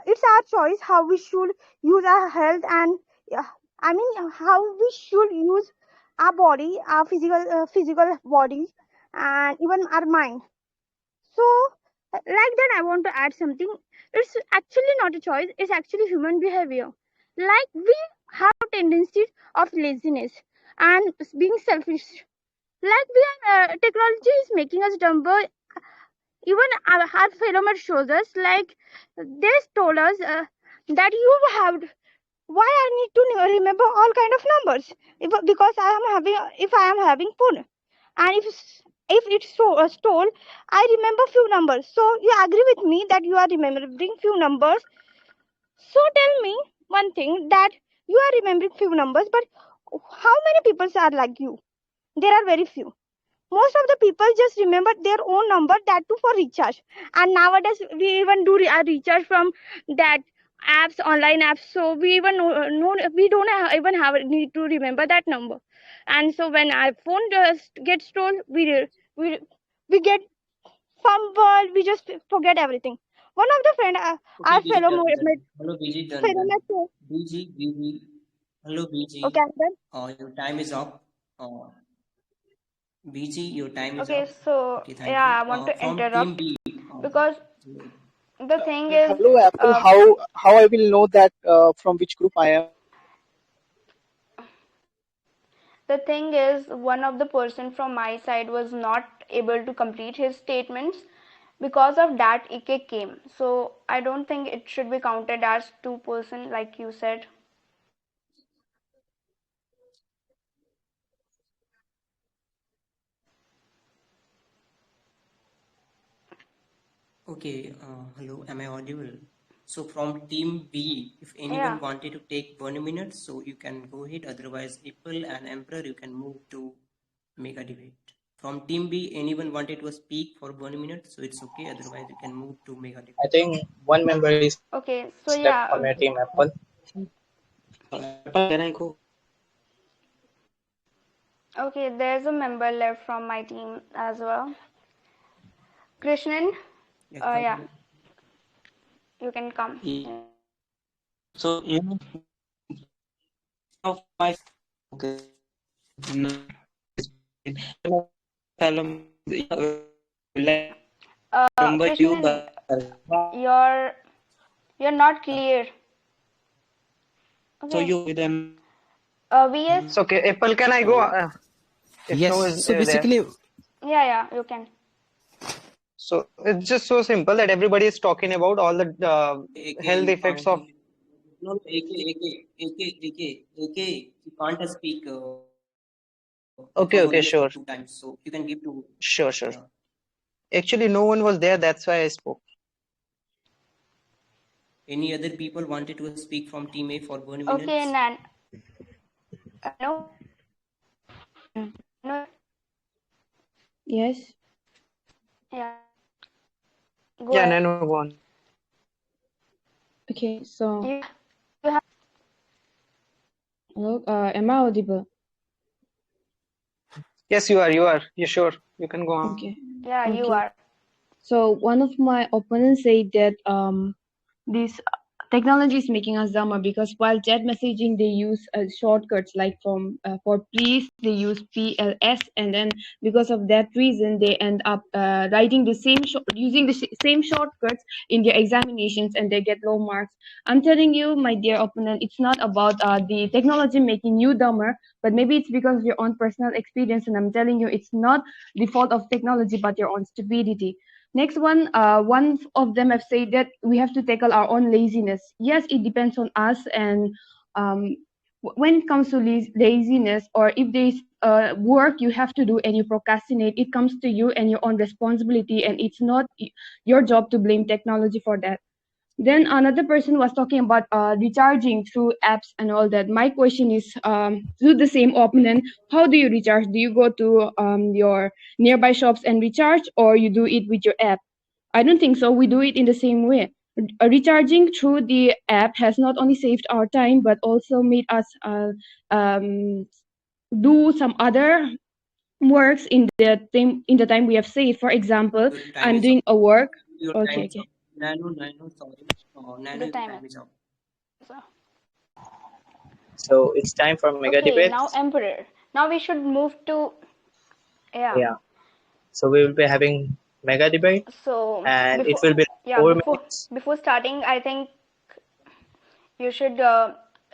it's our choice how we should use our health and I mean how we should use our body, our physical body, and even our mind. So, like that, I want to add something. It's actually not a choice, it's actually human behavior. Like, we have tendencies of laziness and being selfish. Like, technology is making us dumber. Even our fellow man shows us, like, they told us that you have. Why I need to remember all kind of numbers? Because if I am having phone, and if it's stole, I remember few numbers. So you agree with me that you are remembering few numbers. So tell me one thing, that you are remembering few numbers, but how many people are like you? There are very few. Most of the people just remember their own number, that too for recharge. And nowadays we even do a recharge from that apps, online apps. So we even know we don't even have need to remember that number. And so when our phone just gets stolen, we we get fumbled. We just forget everything. One of the friend, okay, our BG, fellow done. Hello, BG, done. mate, BG. Hello, okay, BG. I'm done. Your time is up. BG, your time is Okay, up. so Okay, thank you. yeah, I want to From team interrupt B. because the thing is, Hello, Apple. uh, How I will know that from which group I am? the thing is, one of the person from my side was not able to complete his statements. Because of that, Ike came. So I don't think it should be counted as two-person, like you said. Okay, hello, am I audible? So from team B, if anyone Yeah. wanted to take 1 minute, so you can go ahead. Otherwise, Apple and Emperor, you can move to mega debate. From team B, anyone wanted to speak for 1 minute, so it's okay. Otherwise, you can move to mega debate. I think one member is Okay, so left from your yeah, team, Apple. Apple, can I go? okay, there's a member left from my team as well. Krishnan, Yeah, yeah, you can come. Yeah. Yeah. So of my okay. Fellow, like remember you, Krishnan, but you're you're not clear. so Okay. you with them. VS. So, okay, Apple, can I go? Hello. If Yes. no is So there. basically, Yeah, you can. So it's just so simple that everybody is talking about all the AK, health you effects can't. of. No, AK, you can't speak if Okay, one okay, only sure, speak two times. So you can give to. sure. Yeah. Actually, no one was there. That's why I spoke. Any other people wanted to speak from team A for 1 minute? Okay, Nan. No. No. Yes. Yeah. Go Yeah, ahead. Nano, go on. Okay, so You have hello, am I audible? Yes, you are. You are. You sure? You can go on. Okay. yeah, you Okay. are. So one of my opponents said that this technology is making us dumber because while chat messaging they use shortcuts like from for please they use PLS, and then because of that reason they end up writing the using the same shortcuts in their examinations and they get low marks. I'm telling you, my dear opponent, it's not about the technology making you dumber, but maybe it's because of your own personal experience, and I'm telling you it's not the fault of technology but your own stupidity. Next one, one of them have said that we have to tackle our own laziness. Yes, it depends on us, and when it comes to laziness, or if there's work you have to do and you procrastinate, it comes to you and your own responsibility, and it's not your job to blame technology for that. Then another person was talking about recharging through apps and all that. My question is to the same opponent, how do you recharge? Do you go to your nearby shops and recharge, or you do it with your app? I don't think so. We do it in the same way. Recharging through the app has not only saved our time but also made us do some other works in the time we have saved. For example, Your time I'm is up. doing a work. Your time Okay, is okay. up. Nano, sorry. Nano, The your time time is up. is up. So it's time for mega Okay, debate. now Emperor. Now we should move to, yeah. Yeah. So we will be having mega debate, So and it before, will be yeah, 4 minutes. before starting, I think you should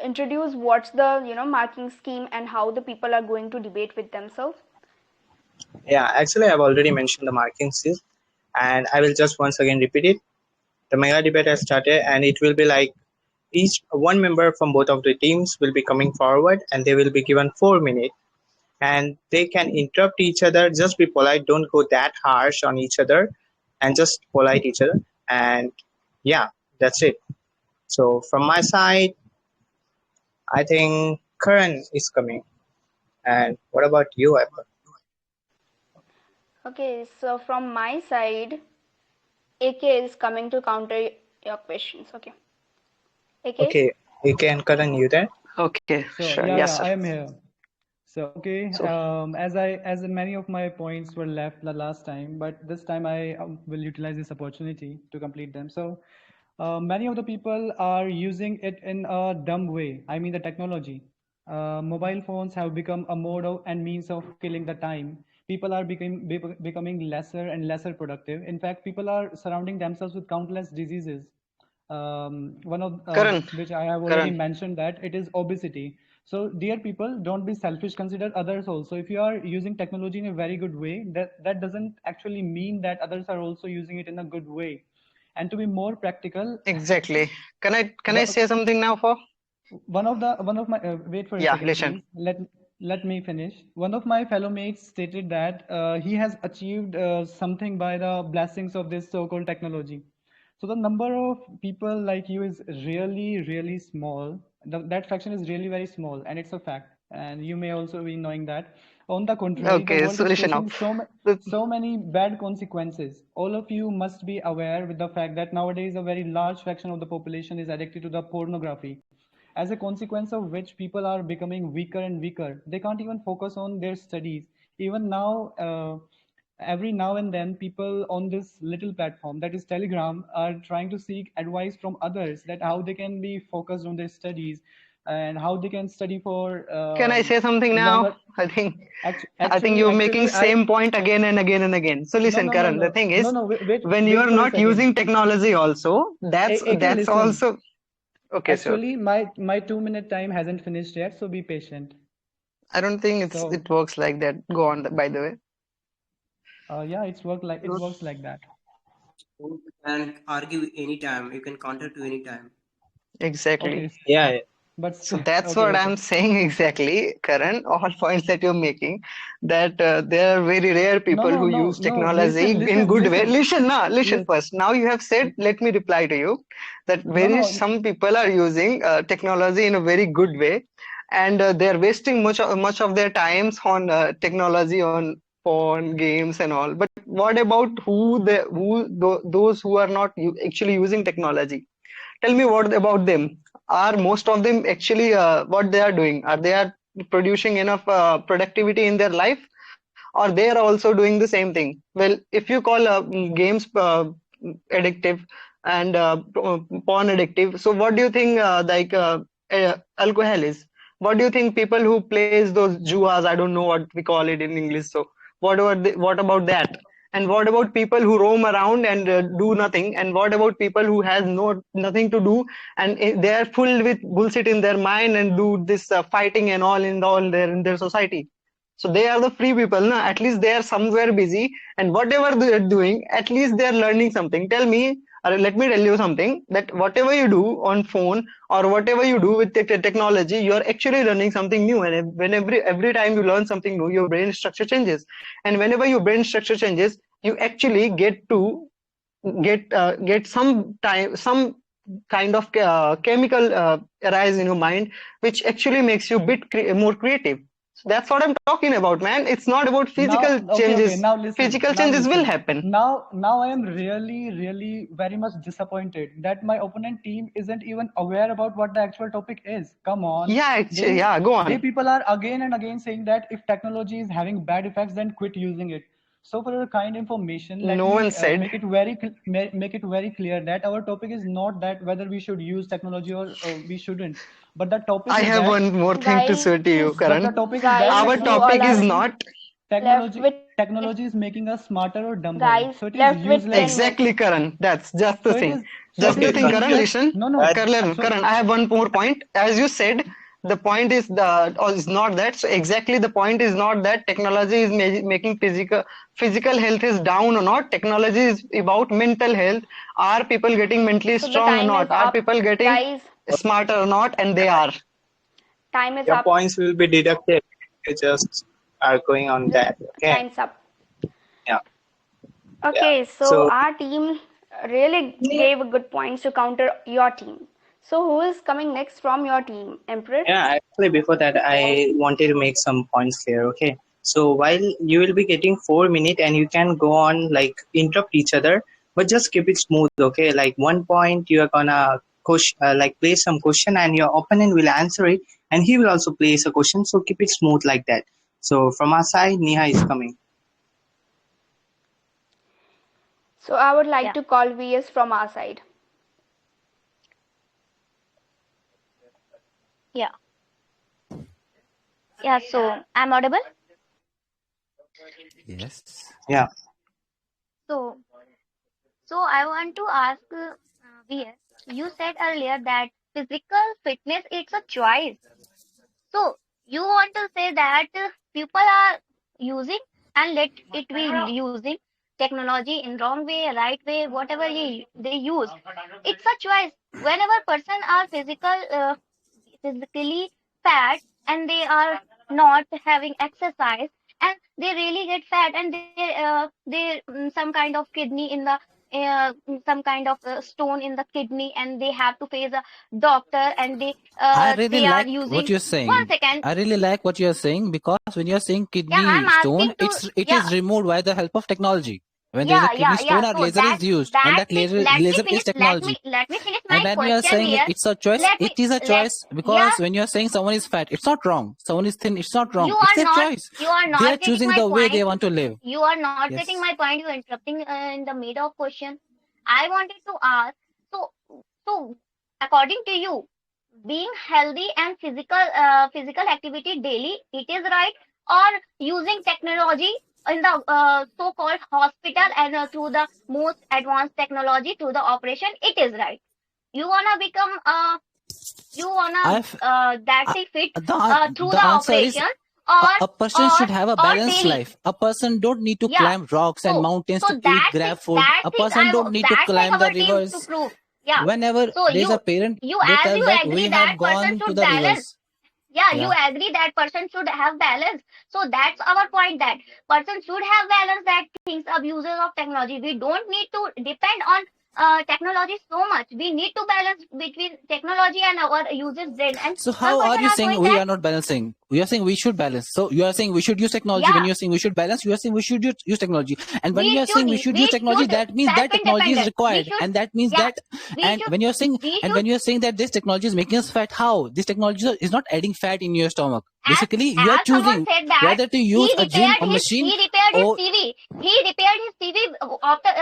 introduce what's the marking scheme and how the people are going to debate with themselves. Yeah, actually, I've already mentioned the marking system, and I will just once again repeat it. The mega debate has started, and it will be like each one member from both of the teams will be coming forward, and they will be given 4 minutes, and they can interrupt each other. Just be polite, don't go that harsh on each other, and just polite each other. And yeah, that's it. So from my side, I think Karan is coming. And what about you, Apple? Okay, so from my side, AK is coming to counter your questions. Okay, AK. Okay, AK and Karan, you there? Okay, So sure. Yes, yeah, sir. I am here. So okay, So, as many of my points were left the last time, but this time I will utilize this opportunity to complete them. So many of the people are using it in a dumb way. I mean the technology. Mobile phones have become a mode of and means of killing the time. People are becoming lesser and lesser productive. In fact, people are surrounding themselves with countless diseases. One of Karan, which I have already Karan. mentioned, that it is obesity. So dear people, don't be selfish, consider others also. If you are using technology in a very good way, that doesn't actually mean that others are also using it in a good way. And to be more practical, Exactly. Can I wha- say something now for? one of my wait for a Yeah, second listen. please, let me finish. One of my fellow mates stated that he has achieved something by the blessings of this so-called technology. So the number of people like you is really small. That fraction is really very small, and it's a fact, and you may also be knowing that. On the contrary, the Okay, world so is listen now. facing so many bad consequences. All of you must be aware with the fact that nowadays a very large fraction of the population is addicted to the pornography, as a consequence of which people are becoming weaker and weaker. They can't even focus on their studies. Even now, every now and then, people on this little platform, that is Telegram, are trying to seek advice from others that how they can be focused on their studies and how they can study for Can I say something now? longer. I think you're making Actually, I same point again and again and again. So no listen, no no Karan, the no thing no is, no when you wait are for a not second. using technology also, AK, that's listen. also okay, sure. Actually, my 2 minute time hasn't finished yet, so be patient. I don't think So it works like that. Go on, by the way. yeah, it works like that. You can argue anytime. You can counter to any time. Exactly. Okay, Yeah, but So that's okay, what okay. I'm saying exactly, Karan. All points that you're making, that there are very rare No, people no, who no, use no. technology in good way. Listen, now, listen Listen. first. Now you have said, let me reply to you, that No, very no. some people are using technology in a very good way, and they're wasting much of their times on technology, on phone games and all. But what about those who are not actually using technology? Tell me what about them? Are most of them actually what they are doing? Are they are producing enough productivity in their life, or they are also doing the same thing? Well, if you call games addictive and porn addictive, so what do you think alcohol is? What do you think people who plays those juas? I don't know what we call it in English. So what about that? And what about people who roam around and do nothing? And what about people who has nothing to do, and they are full with bullshit in their mind and do this fighting and all in their society? So they are the free people, na? At least they are somewhere busy, and whatever they are doing, at least they are learning something. Tell me, or let me tell you something, that whatever you do on phone or whatever you do with technology, you are actually learning something new. And when every time you learn something new, your brain structure changes. And whenever your brain structure changes, you actually get some kind of chemical arise in your mind, which actually makes you more creative. So that's what I'm talking about, man. It's not about physical Now, okay. changes. Now listen. Physical Now changes will listen. happen. Now I am really very much disappointed that my opponent team isn't even aware about what the actual topic is. Come on. Yeah, actually, yeah, go They on. people are again and again saying that if technology is having bad effects, then quit using it. So for your kind information, let No one me said. make it very clear that our topic is not that whether we should use technology or we shouldn't. But the topic I is have that. one more thing to Guys, say to you, But the Karan. topic is that guys, Our you all topic is are not left with technology is making us smarter or dumber. guys So it is left with useless. 10 exactly, minutes. Karan. That's just the So it thing. is so it Just the is thing, Karan. useless. Listen, No. So Karan. I have one more point. As you said, the point is or is not that. So exactly, the point is not that technology is making physical health is down or not. Technology is about mental health. Are people getting mentally So the strong or time is not? Are up, people getting guys. smarter or not? And they are. Time is Your up. points will be deducted. You just are going on that. Okay. Time's up. Yeah. Yeah. Okay, so So our team really gave good points to counter your team. So who is coming next from your team, Emperor? yeah, actually before that I wanted to make some points clear. Okay. So while you will be getting 4 minutes and you can go on like interrupt each other, but just keep it smooth. Okay. Like one point you are gonna like place some question and your opponent will answer it and he will also place a question. So keep it smooth like that. So from our side, Neha is coming. So I would like Yeah. to call VS from our side. Yeah. Yeah. So I'm audible. Yes. Yeah. So I want to ask VS. You said earlier that physical fitness it's a choice. So you want to say that people are using and let it be using technology in wrong way, right way, whatever they use. It's a choice. Whenever person are physically fat and they are not having exercise and they really get fat and they some kind of kidney in the some kind of stone in the kidney and they have to face a doctor and I really they are like what using you're one saying. second. I really like what you're saying because when you're saying Yeah, I'm kidney stone, asking to. it Yeah, is removed by the help of technology. When there is a yeah, kidney yeah, stone, yeah. our So laser is used, and that let me laser finish. is technology. Let me finish And my when we are question saying here. it's a choice, Let it me is a let choice Yeah. because when you're saying someone is fat, it's not wrong. Someone is thin, it's not You wrong. It's are their not. choice. You are They are not getting choosing my the way they point. want to live. You are not getting Yes. my point. You're interrupting in the mid of question. I wanted to ask. So according to you, being healthy and physical activity daily, it is right, or using technology in the so-called hospital and through the most advanced technology to the operation, it is right. You wanna become you wanna I've that I, say fit through the the answer is operation or a person or should have a balanced daily. life. A person don't need to Yeah. climb rocks and So mountains to eat grab food. that A thing person don't need to that thing climb the our team to rivers. prove. Yeah. Whenever So there's a parent, you they as tell you that we agree that have person gone to should the balance. rivers. Yeah, you Yeah. agree that person should have balance. So that's our point, that person should have balance, that things abuses of technology. We don't need to depend on technology so much. We need to balance between technology and our users brain. And So some how are person you are saying going we that. are not balancing? we are saying we should balance. So you are saying we should use technology. Yeah. When you are saying we should balance, you are saying we should use technology. And when We you are saying we should use technology, that means that technology is self-independent. required, and that means Yeah. that. And when you are saying that this technology is making us fat, how this technology is not adding fat in your stomach? Basically, you are As someone choosing said that whether to use a gym or machine he repaired his or TV. He repaired his TV after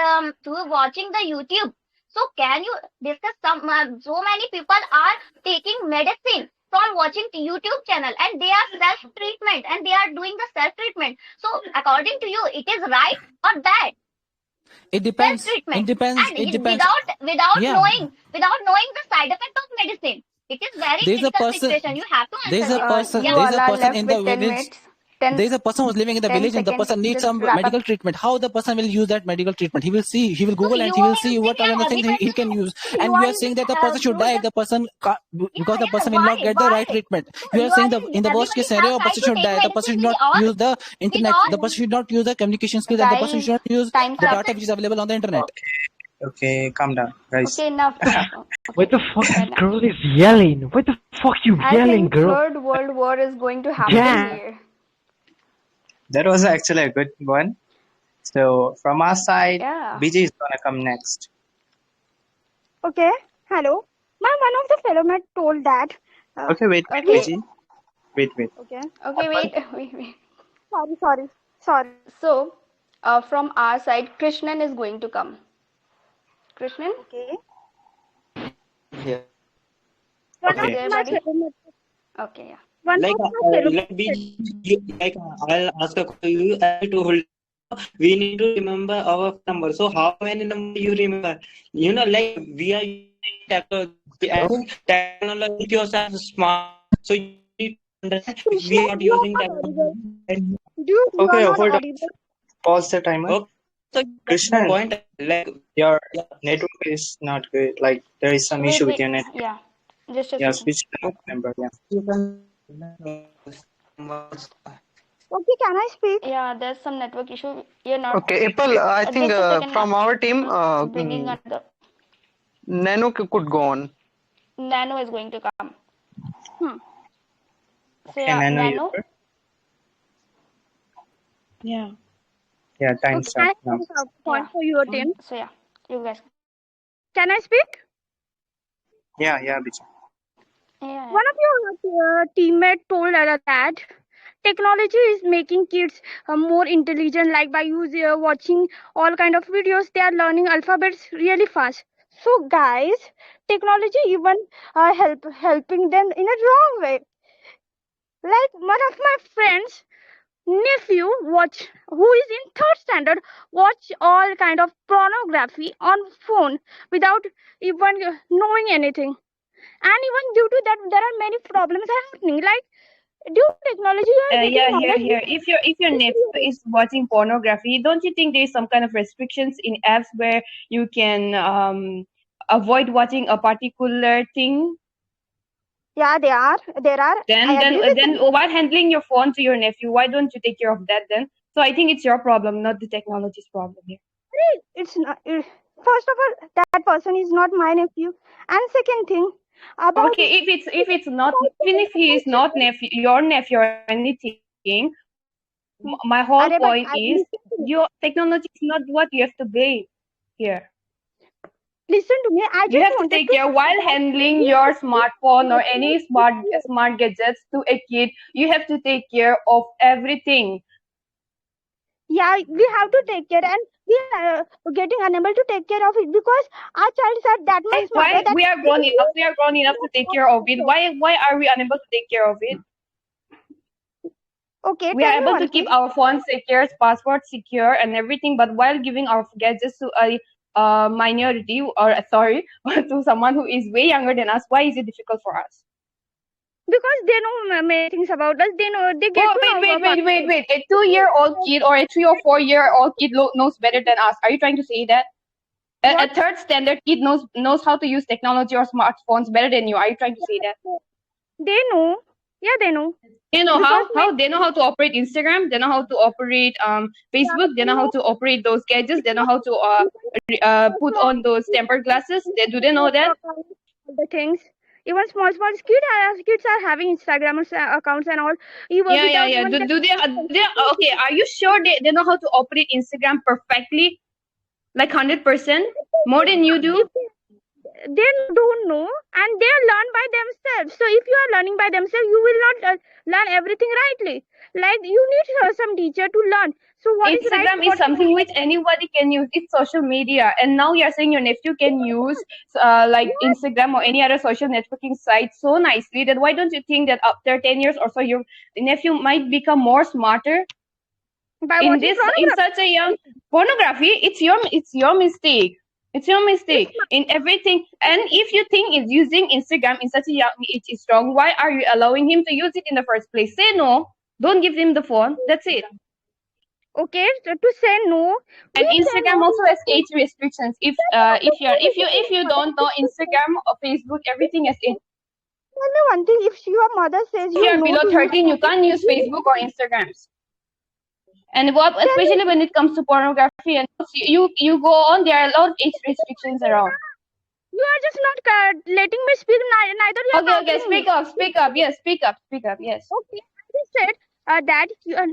through watching the YouTube. So can you discuss so many people are taking medicine from watching the YouTube channel, and they are self treatment, and they are doing the self treatment. So according to you, it is right or bad? it depends. Self-treatment. It depends. And It depends. without Yeah. knowing the side effect of medicine. It is very There's a critical person. situation. You have to answer There's a this. person. Yeah. There's a All are person left in the with 10 village. minutes. 10, There's a person who's living in the 10 village, and the seconds. person needs Just some wrap medical up. treatment. How the person will use that medical treatment? He will see. He will So Google and you he will are see using what are the things he can use. And you are saying that the person should die if the person because the person will not get the right treatment. You are saying that in the worst case scenario, a person should die. The person should not use the internet. The person should not use the communication skills, and the person Guys, should not use time's the up. data which is available on the internet. Okay, calm down, guys. Okay, enough. What the fuck? This girl is yelling. What the fuck you I yelling, think girl? Third World War is going to happen Yeah. here. That was actually a good one. So from our side, Yeah. BJ is gonna come next. Okay. Hello. One of the fellow mate told that. Okay, wait, Okay. BJ. Wait. Okay. Okay, wait. Sorry. So, from our side, Krishnan is going to come. Krishnan? Okay. Yeah. One Okay. of my fellow mate. Okay, yeah. One Like, of my fellow like, I'll ask a question. You I told we need to remember our number. So how many number you remember? You know, like we are using technology, and technology make yourself smart. So you need to understand we are not you are using not audible. technology. Dude, you Okay, are not hold on. audible. Pause the timer. Okay. So Krishnan, point like your network is not good. Like there is some issue with your network. Yeah. Just a Yeah, second. switch the number. Yeah. Okay, can I speak? Yeah, there's some network issue. You're not. Okay, Apple, I think Just a second. from our team, Bringing another. Nano could go on. Nano is going to come. So Okay, yeah, Nano, you Nano. good? Yeah. Yeah, time's Okay, up I now. have a point for your team. So yeah, you guys. Can I speak? Yeah, BJ. Yeah. One of your teammates told that technology is making kids more intelligent, like by watching all kind of videos, they are learning alphabets really fast. So guys, technology even helping them in a wrong way. Like one of my friends nephew who is in third standard watch all kind of pornography on phone without even knowing anything, and even due to that there are many problems happening, like due to technology you are getting Yeah, knowledge. here. If your nephew is watching pornography, don't you think there is some kind of restrictions in apps where you can avoid watching a particular thing? Yeah, there are. I agree with Then while handling your phone to your nephew, why don't you take care of that then? So I think it's your problem, not the technology's problem here. it's not. First of all, that person is not my nephew, and second thing about Okay, if it's not, even if he is not your nephew or anything, my whole Arey, but point is your technology is not what you have to blame here. Listen to me. I You just have to wanted take care while handling your smartphone or any smart gadgets to a kid. You have to take care of everything. Yeah, we have to take care, and we are getting unable to take care of it because our child are that much smarter Why that we are grown enough? We are grown enough to take care of it. Why are we unable to take care of it? Okay, we tell are me able one to keep thing. our phones secure, passwords secure, and everything. But while giving our gadgets to a minority or to someone who is way younger than us, why is it difficult for us? Because they know many things about us. They know they get to know about us. Wait. A 2-year-old kid or a 3 or 4-year-old kid knows better than us. Are you trying to say that? A third standard kid knows how to use technology or smartphones better than you. Are you trying to say that? They know. Yeah, they know. You know Because how they know how to operate Instagram. They know how to operate Facebook. They know how to operate those gadgets. They know how to put on those tempered glasses. Do they know that? The things. Even small kids are having Instagram accounts and all. Even Yeah. without even Do they okay, are you sure they know how to operate Instagram perfectly? Like 100%? More than you do? if they don't know and they learn by themselves. So if you are learning by themselves, you will not learn everything rightly. Like you need some teacher to learn. So what is right? Instagram is What is something which anybody can use. It's social media, and now you're saying your nephew can use like Instagram or any other social networking site so nicely that why don't you think that after 10 years or so your nephew might become more smarter by in watching this in pornography? such a young pornography? It's your mistake. It's your mistake in everything. And if you think it's using Instagram in such a young age is wrong, why are you allowing him to use it in the first place? Say no. Don't give him the phone. That's it. Okay, so to say no, And please say no Instagram to also your has age restrictions. If you don't know Instagram or Facebook, everything has age. Tell me one thing, if your mother says If you you are no below to use 13, you can't use Facebook or Instagrams. And what, tell me, especially when it comes to pornography and you go on, there are a lot of age restrictions around. you are just not letting me speak, neither you are Okay, countering me. speak up, speak up. Yes, speak up, yes. Okay, I just said that tell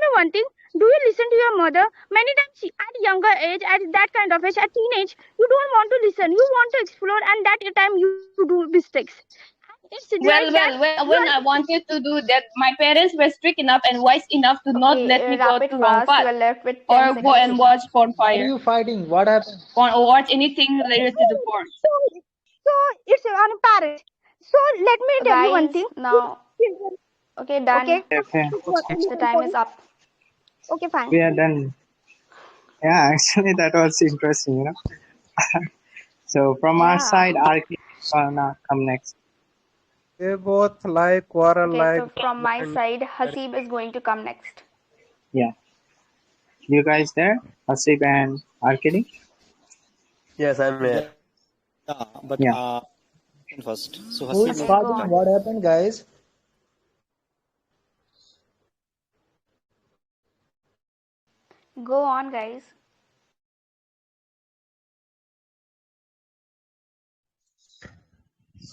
me one thing, do you listen to your mother? Many times at younger age, at that kind of age, at teenage, you don't want to listen, you want to explore, and that time you do mistakes. It's like Well, that well, you when are I wanted to do that, my parents were strict enough and wise enough to not let Okay, me go rapid to wrong fast. You path are left with 10 or go seconds. and watch porn Why are fire you fighting? What happened? or watch anything related to the porn. so it's on parents. So let me tell you one Guys, thing. now, okay, done. Okay, Okay, The time is up. okay, fine. we are done. Yeah, actually, that was interesting. So from our Yeah. side, Arki gonna come next. They both like quarrel Okay, like so from my and side, Hasib is going to come next. Yeah, you guys there, Hasib and Arkady? Yes, I'm here. Yeah, but Yeah. first. So Who Hasib, is Okay, go fighting? on. What happened, guys? Go on, guys.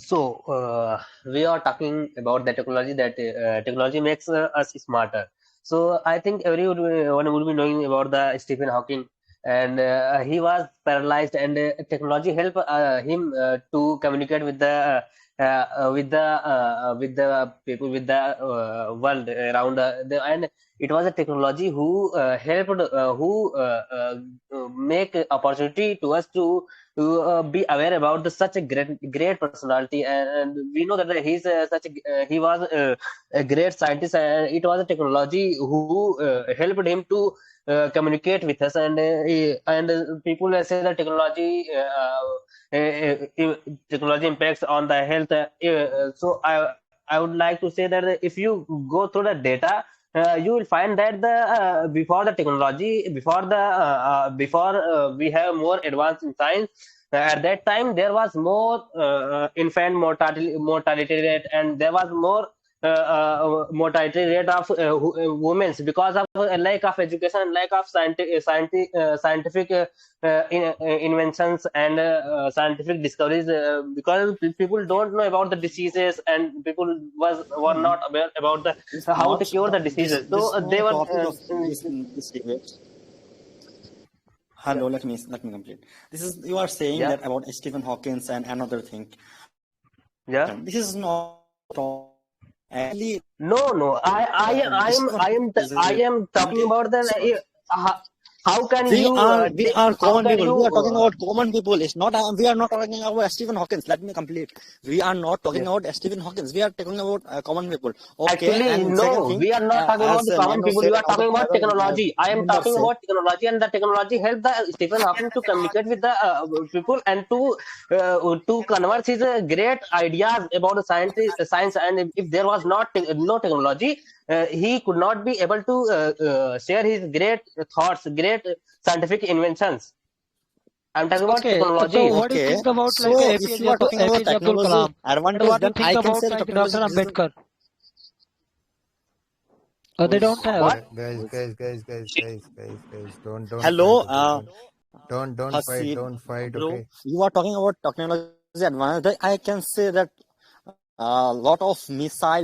So, we are talking about the technology that technology makes us smarter. So, I think everyone would be knowing about the Stephen Hawking, and he was paralyzed, and technology helped him to communicate with the people with the world around and it was a technology who helped make opportunity to us to be aware about such a great personality, and we know that he's he was a great scientist, and it was a technology who helped him to communicate with us, and people say that technology impacts on the health. So I would like to say that if you go through the data, you will find that the before the technology, before we have more advanced in science, at that time there was more infant mortality rate, and there was more mortality rate of women because of lack of education, lack of scientific inventions and scientific discoveries, because people don't know about the diseases, and people were not aware about the it's how to not cure the diseases. this So is not they a were topic of this debate. Hello, let me complete. This is you are saying yeah that about Stephen Hawkins and another thing. yeah This is not actually no I am talking about the how, how can you we are how common can people. you We are talking about common people. It's not we are not talking about Stephen Hawkins. Let me complete. We are not talking yeah. about Stephen Hawkins. We are talking about common people. Okay, Actually, and second no, thing, we are not talking about as the common Mano people. said, You are other talking about other technology. I am members talking said. about technology, and the technology helped the Stephen Hawking to communicate with the people, and to converse his great ideas about the science. And if there was no technology, he could not be able to share his great thoughts, great scientific inventions. I'm talking about Okay, so technology. what do you Okay, think about so like if APJ, you are talking about APJ Abdul technology Kalam? And advantage, what do then you think I can about say the like technology Dr. is Ambedkar? They was don't have. What? was Don't hello, fight, okay? Don't fight, Hasib, don't fight, bro. okay? You are talking about technology advantage. I can say that a lot of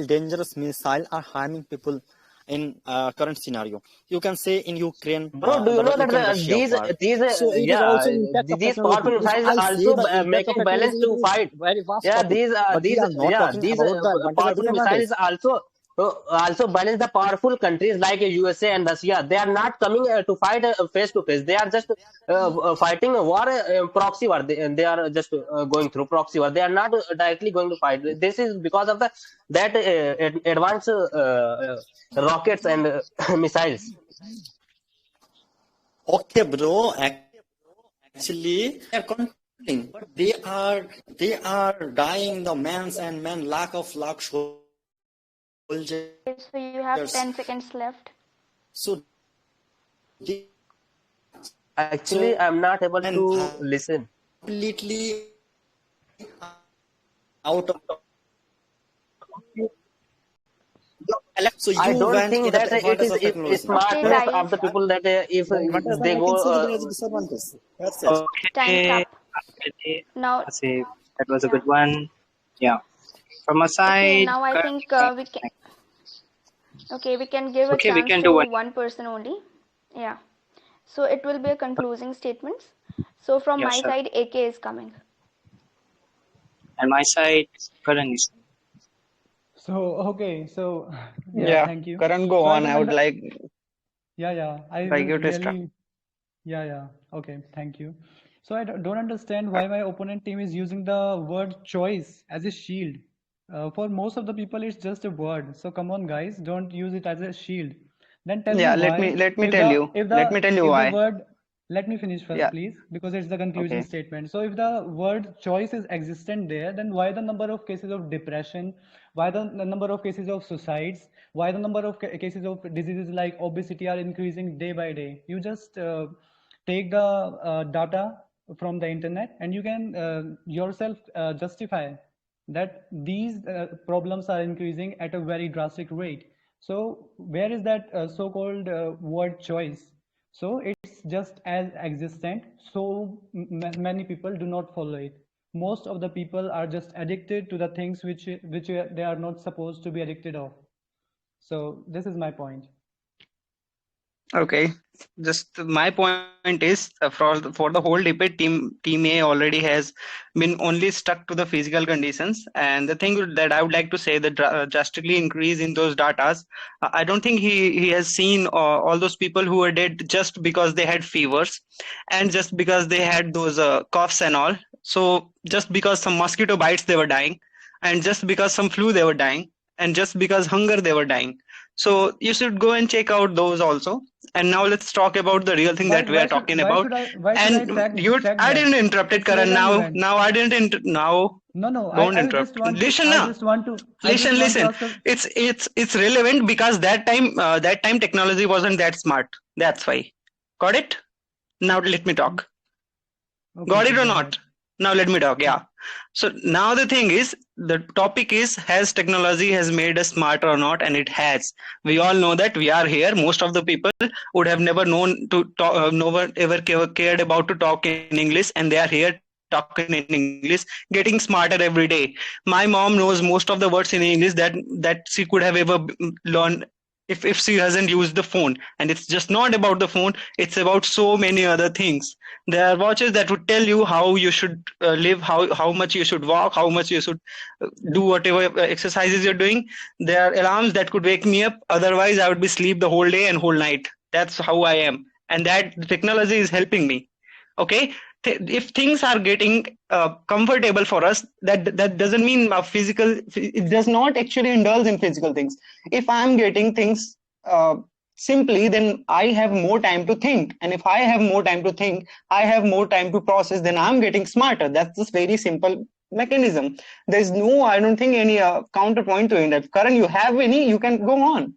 dangerous missile are harming people in current scenario. You can say in Ukraine, Bro, do you know that Ukraine-Russia war. these So it is yeah also impact of these technology. powerful If missiles I say also the impact of making balance technology, it to is fight. very vast Yeah, topic. But we are not talking these about the advantage or powerful disadvantage. missiles also balance the powerful countries like USA and Russia. They are not coming to fight face to face. They are just fighting a war, proxy war. They are just going through proxy war. They are not directly going to fight. This is because of the that advanced rockets and missiles. Okay, bro. Actually, they are controlling, but they are dying. The men's and men lack soldiers. Okay, so you have 10 seconds left. So they, Actually, I'm not able and to listen. completely out of. So I you don't went think in the that it advantage is of technology. Okay, But smartness guys, of the people that if the advantage they I can see that as a go. disadvantage. That's it. time's Okay, up. Now, Asif, that was a yeah. good one. Yeah. From a Okay, side, now I Karan, think we can give a okay, we chance can to do one. one person only. Yeah. So it will be a concluding statements. So from Yeah, my sure. side, AK is coming. And my side, Karan is. So okay, so yeah, Yeah, thank you. Karan, go So I on. don't I would under yeah, I like will you to start. really yeah. Okay, thank you. So I don't understand why my opponent team is using the word choice as a shield. For most of the people, it's just a word. So come on, guys, don't use it as a shield. Then tell me Yeah, why. let me If tell the you. if Let the me tell you if the why. word let me finish first, Yeah. please, because it's the conclusion Okay. statement. So if the word choice is existent there, then why the number of cases of depression, why the number of cases of suicides, why the number of cases of diseases like obesity are increasing day by day? You just take the data from the internet and you can yourself justify that these problems are increasing at a very drastic rate. So where is that so-called word choice? So it's just as existent. So many people do not follow it. Most of the people are just addicted to the things which they are not supposed to be addicted of. So this is my point. Okay. Just my point is for the whole debate, team A already has been only stuck to the physical conditions, and the thing that I would like to say, the drastically increase in those datas. I don't think he has seen all those people who were dead just because they had fevers, and just because they had those coughs and all. So just because some mosquito bites they were dying, and just because some flu they were dying, and just because hunger they were dying. So you should go and check out those also. And now let's talk about the real thing Why that we why are should talking why about. should I why should I And check I that? didn't interrupt it, It's Karan. irrelevant. Now I didn't. Now No, don't I just interrupt. want to Listen now. I just want to Listen. ask a It's relevant because that time technology wasn't that smart. That's why. Got it? Now let me talk. okay, Got okay, it or go ahead. not? Now let me talk. Yeah. Yeah. So now the thing is, the topic is, has technology has made us smarter or not? And it has. We all know that we are here. Most of the people would have never known to talk, no one ever cared about to talk in English, and they are here talking in English, getting smarter every day. My mom knows most of the words in English that she could have ever learned if she hasn't used the phone. And it's just not about the phone, it's about so many other things. There are watches that would tell you how you should live, how much you should walk, how much you should do whatever exercises you're doing. There are alarms that could wake me up, otherwise I would be asleep the whole day and whole night. That's how I am, and that technology is helping me. Okay. If things are getting comfortable for us, that doesn't mean physical, it does not actually indulge in physical things. If I'm getting things simply, then I have more time to think, and if I have more time to think, I have more time to process, then I'm getting smarter. That's just very simple mechanism. There's no, I don't think, any counterpoint to it. If Karan, you have any, you can go on.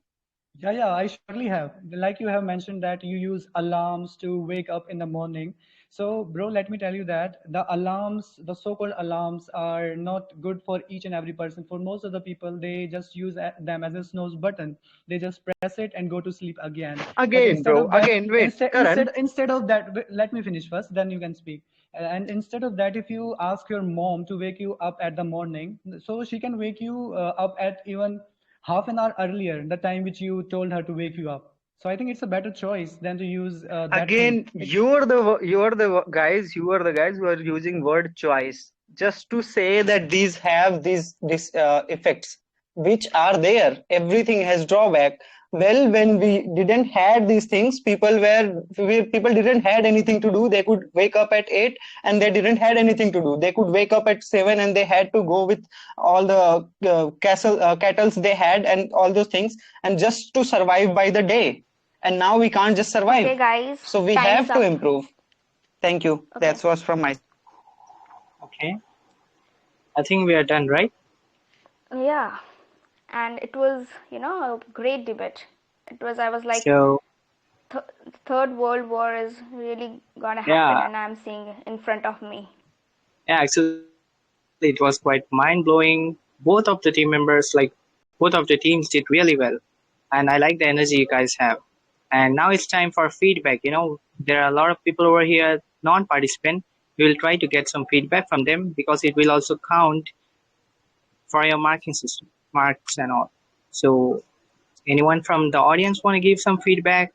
Yeah, I surely have. Like you have mentioned that you use alarms to wake up in the morning. So, bro, let me tell you that the alarms, the so-called alarms, are not good for each and every person. For most of the people, they just use them as a snooze button. They just press it and go to sleep again. But Again, instead bro. of that, Again, wait, Karan. instead of that, let me finish first, then you can speak. And instead of that, if you ask your mom to wake you up at the morning, so she can wake you up at even half an hour earlier, the time which you told her to wake you up. So I think it's a better choice than to use that thing. Again, you are the guys who are using word choice just to say that these have these effects which are there. Everything has drawback. Well, when we didn't had these things, people didn't had anything to do. They could wake up at 8 and they didn't had anything to do. They could wake up at 7 and they had to go with all the cattles they had and all those things, and just to survive by the day. And now we can't just survive, Okay, guys, so we time's have to up. improve. Thank you. Okay. That was from my. Okay, I think we are done, right? Yeah, and it was, a great debate. I was like, So th Third World War is really gonna happen, yeah, and I'm seeing in front of me. yeah, actually it was quite mind blowing. Both of the team members, like both of the teams, did really well, and I like the energy you guys have. And now it's time for feedback. There are a lot of people over here, non-participant. We will try to get some feedback from them because it will also count for your marking system, marks and all. So anyone from the audience want to give some feedback?